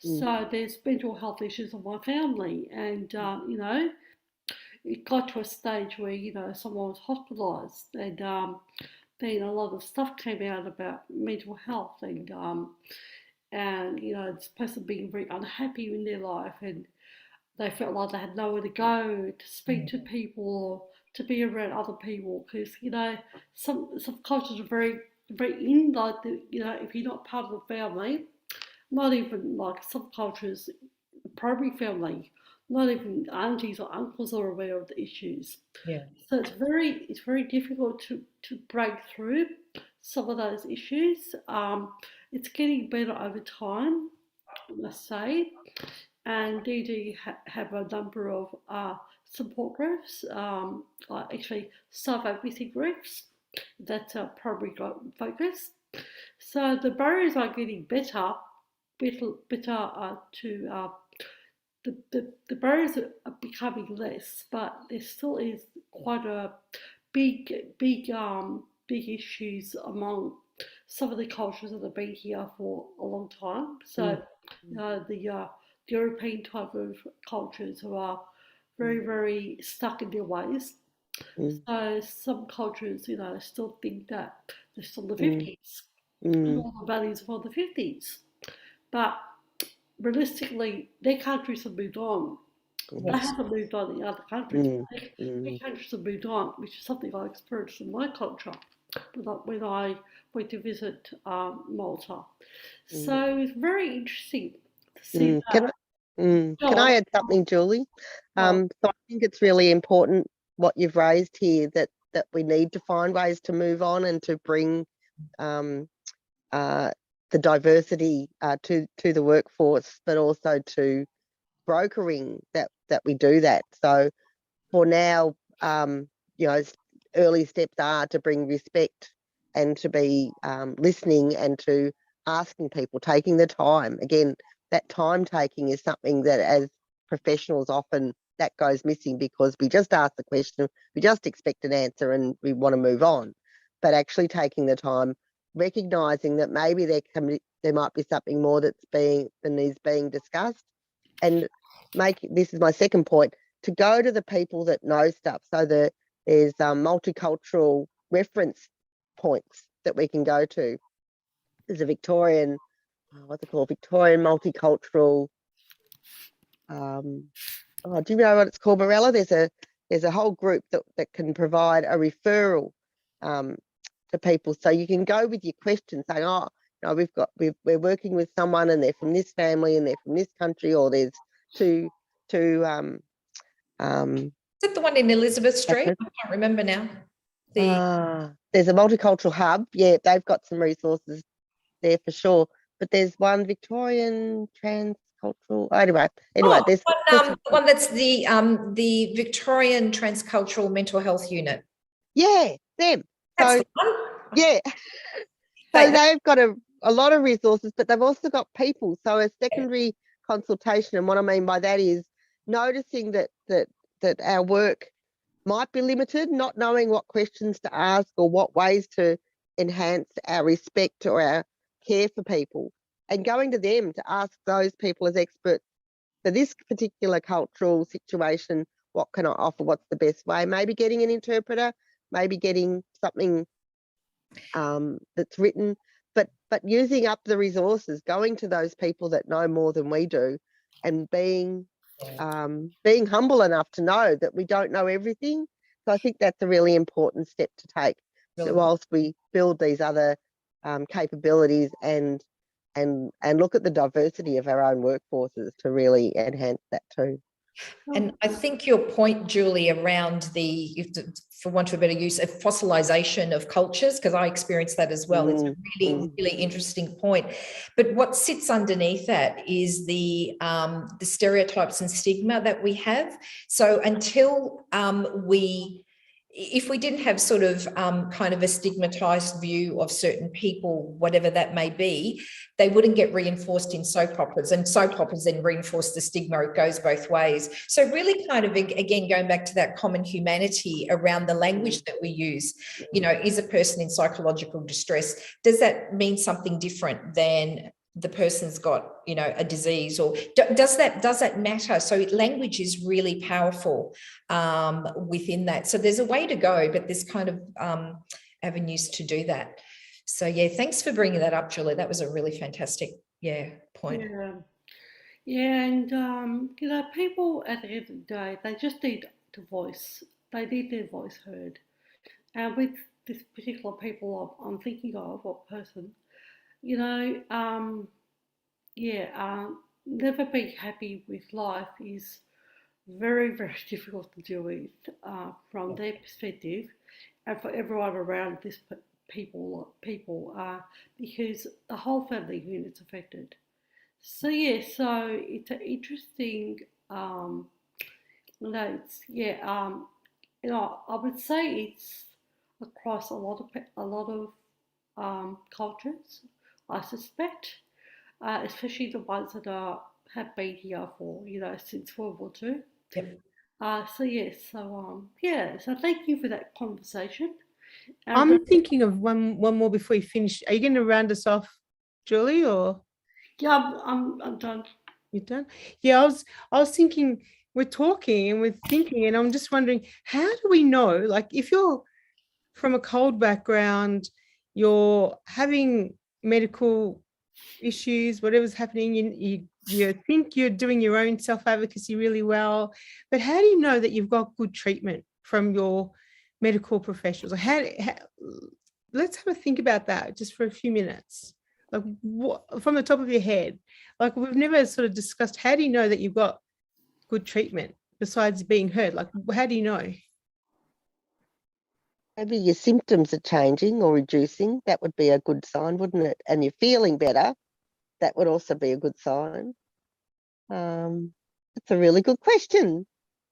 Speaker 3: mm,
Speaker 1: So there's mental health issues in my family, and it got to a stage where someone was hospitalised, and then a lot of stuff came out about mental health, and this person being very unhappy in their life, and they felt like they had nowhere to go to speak to people or to be around other people, because some cultures are very in, like if you're not part of the family, not even like some cultures, primary family, not even aunties or uncles are aware of the issues.
Speaker 4: Yeah.
Speaker 1: So it's very difficult to break through some of those issues. It's getting better over time, I must say, and DD have a number of support groups, actually self-advocacy groups. That's a primary focus. So the barriers are getting better, to the barriers are becoming less, but there still is quite a big issues among some of the cultures that have been here for a long time. So the European type of cultures who are very stuck in their ways.
Speaker 3: mm,
Speaker 1: So some cultures, still think that they're still the
Speaker 3: mm,
Speaker 1: 50s and
Speaker 3: mm,
Speaker 1: all the values for the 50s. But realistically, their countries have moved on. They
Speaker 3: mm,
Speaker 1: haven't moved on in other countries.
Speaker 3: mm,
Speaker 1: Their
Speaker 3: mm,
Speaker 1: countries have moved on, which is something I experienced in my culture when I went to visit Malta.
Speaker 3: mm,
Speaker 1: So it's very interesting to see
Speaker 3: mm.
Speaker 1: that.
Speaker 3: Can
Speaker 1: Go
Speaker 3: I
Speaker 1: on,
Speaker 3: add something, Julie?
Speaker 1: go on.
Speaker 3: So I think it's really important what you've raised here, that we need to find ways to move on and to bring um, uh, the diversity to the workforce, but also to brokering that we do that. So for now, you know, early steps are to bring respect and to be listening and to asking people, taking the time. Again, that time taking is something that as professionals often that goes missing, because we just ask the question, we just expect an answer and we want to move on. But actually taking the time, recognizing that maybe there might be something more than is being discussed, and this is my second point, to go to the people that know stuff. So there's multicultural reference points that we can go to. There's a Victorian, what's it called? Victorian multicultural. Do you know what it's called, Mirella? There's a whole group that can provide a referral um, to people, so you can go with your questions, saying, "Oh, we're working with someone, and they're from this family, and they're from this country, or there's two."
Speaker 4: Is it the one in Elizabeth Street? I can't remember now.
Speaker 3: There's a multicultural hub. Yeah, they've got some resources there for sure. But there's one Victorian transcultural. Anyway, there's
Speaker 4: the one that's the Victorian Transcultural Mental Health Unit.
Speaker 3: Yeah, them.
Speaker 4: That's
Speaker 3: So
Speaker 4: the one.
Speaker 3: yeah, so they've got a lot of resources, but they've also got people. So a secondary consultation, and what I mean by that is noticing that our work might be limited, not knowing what questions to ask or what ways to enhance our respect or our care for people, and going to them to ask those people as experts for this particular cultural situation, what can I offer? What's the best way? Maybe getting an interpreter, maybe getting something that's written, but using up the resources, going to those people that know more than we do, and being humble enough to know that we don't know everything. So I think that's a really important step to take, whilst we build these other capabilities and look at the diversity of our own workforces to really enhance that too.
Speaker 4: And I think your point, Julie, around for want of a better use, of fossilization of cultures, because I experienced that as well. It's a really interesting point. But what sits underneath that is the stereotypes and stigma that we have. So until we if we didn't have sort of kind of a stigmatized view of certain people, whatever that may be, they wouldn't get reinforced in soap operas, and soap operas then reinforce the stigma. It goes both ways. So really kind of, again, going back to that common humanity around the language that we use, you know, is a person in psychological distress, does that mean something different than the person's got, you know, a disease, or does that matter? So language is really powerful within that. So there's a way to go, but there's kind of avenues to do that. So yeah, thanks for bringing that up, Julie. That was a really fantastic, point.
Speaker 1: Yeah, and you know, people at the end of the day, they just need to voice. They need their voice heard. And with this particular people I'm thinking of, or person, you know, never being happy with life is very, very difficult to deal with from their perspective, and for everyone around this people, because the whole family unit's affected. So yeah, so it's an interesting notes. Yeah, you know, I would say it's across a lot of cultures. I suspect, especially the ones that have been here for, you know, since World War II.
Speaker 4: Yep.
Speaker 1: So yes, so thank you for that conversation.
Speaker 2: I'm thinking of one more before you finish. Are you going to round us off, Julie, or?
Speaker 1: Yeah, I'm done.
Speaker 2: You're done? Yeah, I was thinking, we're talking and we're thinking, and I'm just wondering, how do we know, like, if you're from a cold background, you're having medical issues, whatever's happening, you think you're doing your own self-advocacy really well, but how do you know that you've got good treatment from your medical professionals? How let's have a think about that just for a few minutes. Like, what, from the top of your head, like, we've never sort of discussed, how do you know that you've got good treatment besides being heard? Like, how do you know?
Speaker 3: Maybe your symptoms are changing or reducing. That would be a good sign, wouldn't it? And you're feeling better. That would also be a good sign. It's a really good question.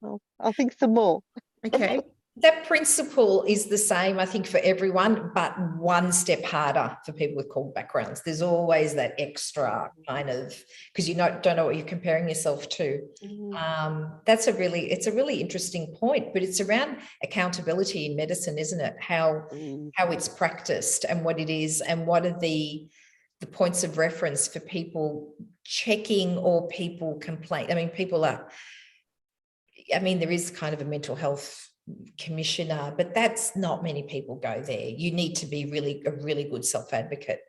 Speaker 3: I'll think some more.
Speaker 2: Okay.
Speaker 4: That principle is the same, I think, for everyone, but one step harder for people with cold backgrounds. There's always that extra kind of, because you don't know what you're comparing yourself to. It's a really interesting point, but it's around accountability in medicine, isn't it? How it's practiced and what it is, and what are the points of reference for people checking or people complain. I mean, there is kind of a mental health commissioner, but that's not many people go there. You need to be a really good self-advocate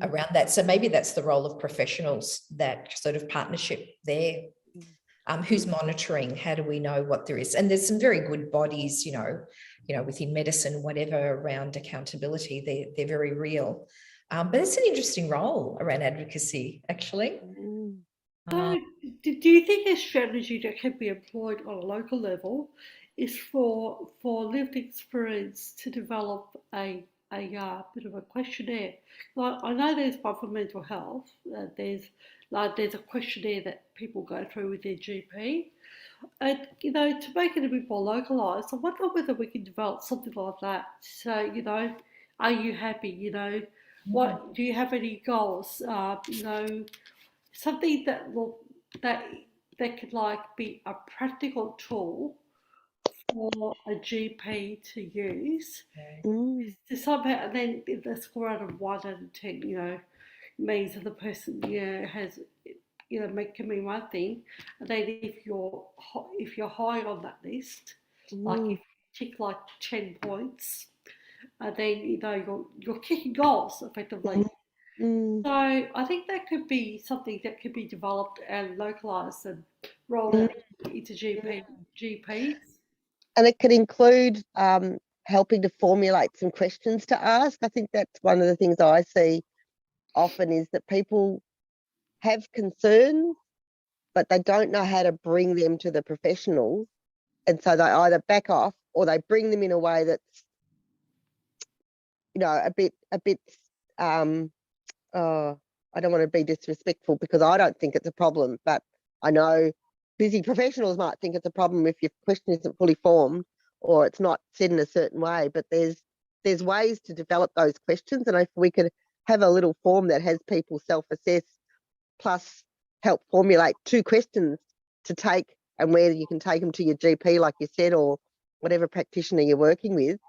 Speaker 4: around that. So maybe that's the role of professionals, that sort of partnership there. Who's monitoring? How do we know what there is? And there's some very good bodies, you know, within medicine, whatever, around accountability. They're very real. But it's an interesting role around advocacy, actually.
Speaker 1: So, do you think a strategy that can be employed on a local level is for lived experience to develop a bit of a questionnaire? Like, I know there's one for mental health. There's a questionnaire that people go through with their GP. And, you know, to make it a bit more localised, I wonder whether we can develop something like that. So, you know, are you happy? You know, what do you have any goals? You know, something that could like be a practical tool for a GP to use to somehow, and then the score out of 1 out of 10, you know, means that the person, you know, has, you know, can mean one thing, and then if you're high on that list, like if you tick like 10 points, then, you know, you're kicking goals effectively. So I think that could be something that could be developed and localised and rolled out into GPs.
Speaker 3: And it could include helping to formulate some questions to ask. I think that's one of the things I see often, is that people have concerns, but they don't know how to bring them to the professionals. And so they either back off, or they bring them in a way that's, you know, a bit I don't want to be disrespectful, because I don't think it's a problem, but I know busy professionals might think it's a problem if your question isn't fully formed, or it's not said in a certain way. But there's ways to develop those questions, and if we could have a little form that has people self-assess plus help formulate 2 questions to take, and where you can take them to your GP, like you said, or whatever practitioner you're working with,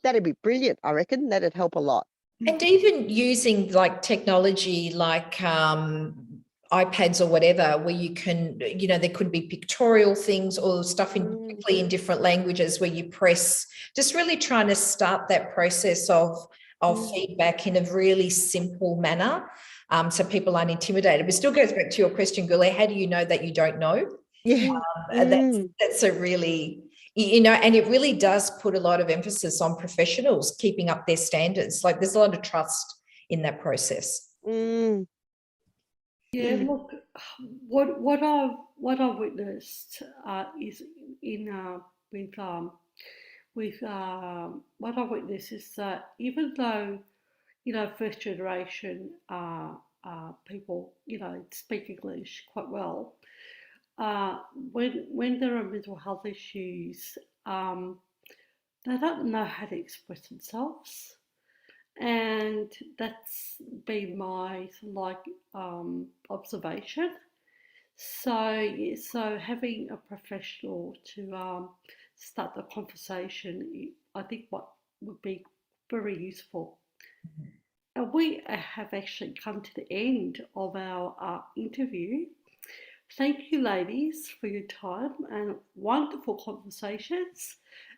Speaker 3: that'd be brilliant. I reckon that'd help a lot.
Speaker 4: And even using like technology like iPads or whatever, where you can, there could be pictorial things or stuff particularly in different languages where you press, just really trying to start that process of feedback in a really simple manner, so people aren't intimidated. But it still goes back to your question, Gule, how do you know that you don't know?
Speaker 3: Yeah.
Speaker 4: That's a really, and it really does put a lot of emphasis on professionals keeping up their standards. Like there's a lot of trust in that process.
Speaker 1: Yeah, look, what I've witnessed is what I've witnessed is that even though first generation people speak English quite well, when there are mental health issues, they don't know how to express themselves. And that's been my observation. So having a professional to start the conversation, I think what would be very useful. And we have actually come to the end of our interview. Thank you, ladies, for your time and wonderful conversations.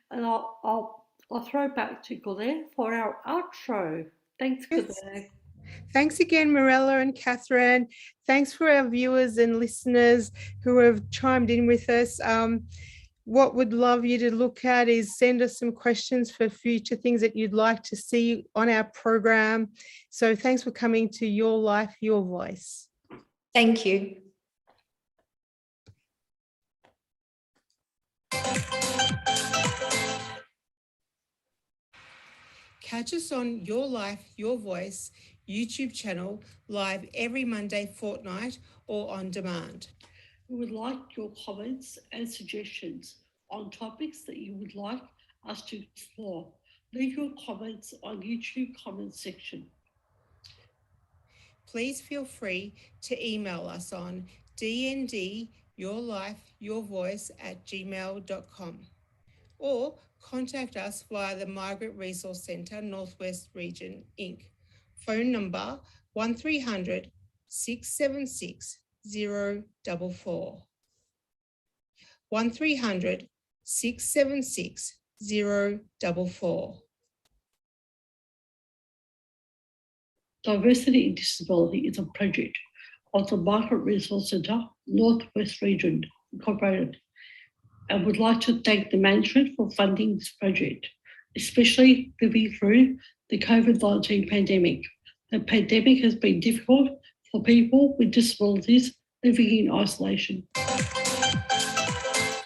Speaker 1: And I'll throw back to Gule for our outro. Thanks, Gule.
Speaker 2: Thanks again, Mirella and Katherine. Thanks for our viewers and listeners who have chimed in with us. What we'd love you to look at is send us some questions for future things that you'd like to see on our program. So thanks for coming to Your Life, Your Voice.
Speaker 4: Thank you.
Speaker 2: Catch us on Your Life, Your Voice YouTube channel live every Monday fortnight or on demand.
Speaker 1: We would like your comments and suggestions on topics that you would like us to explore. Leave your comments on YouTube comments section.
Speaker 2: Please feel free to email us on dndyourlifeyourvoice@gmail.com or contact us via the Margaret Resource Centre Northwest Region Inc. Phone number 1300 676 044. 1300 676 044.
Speaker 1: Diversity in Disability is a project of the Margaret Resource Centre Northwest Region Incorporated, and would like to thank the management for funding this project, especially living through the COVID-19 pandemic. The pandemic has been difficult for people with disabilities living in isolation.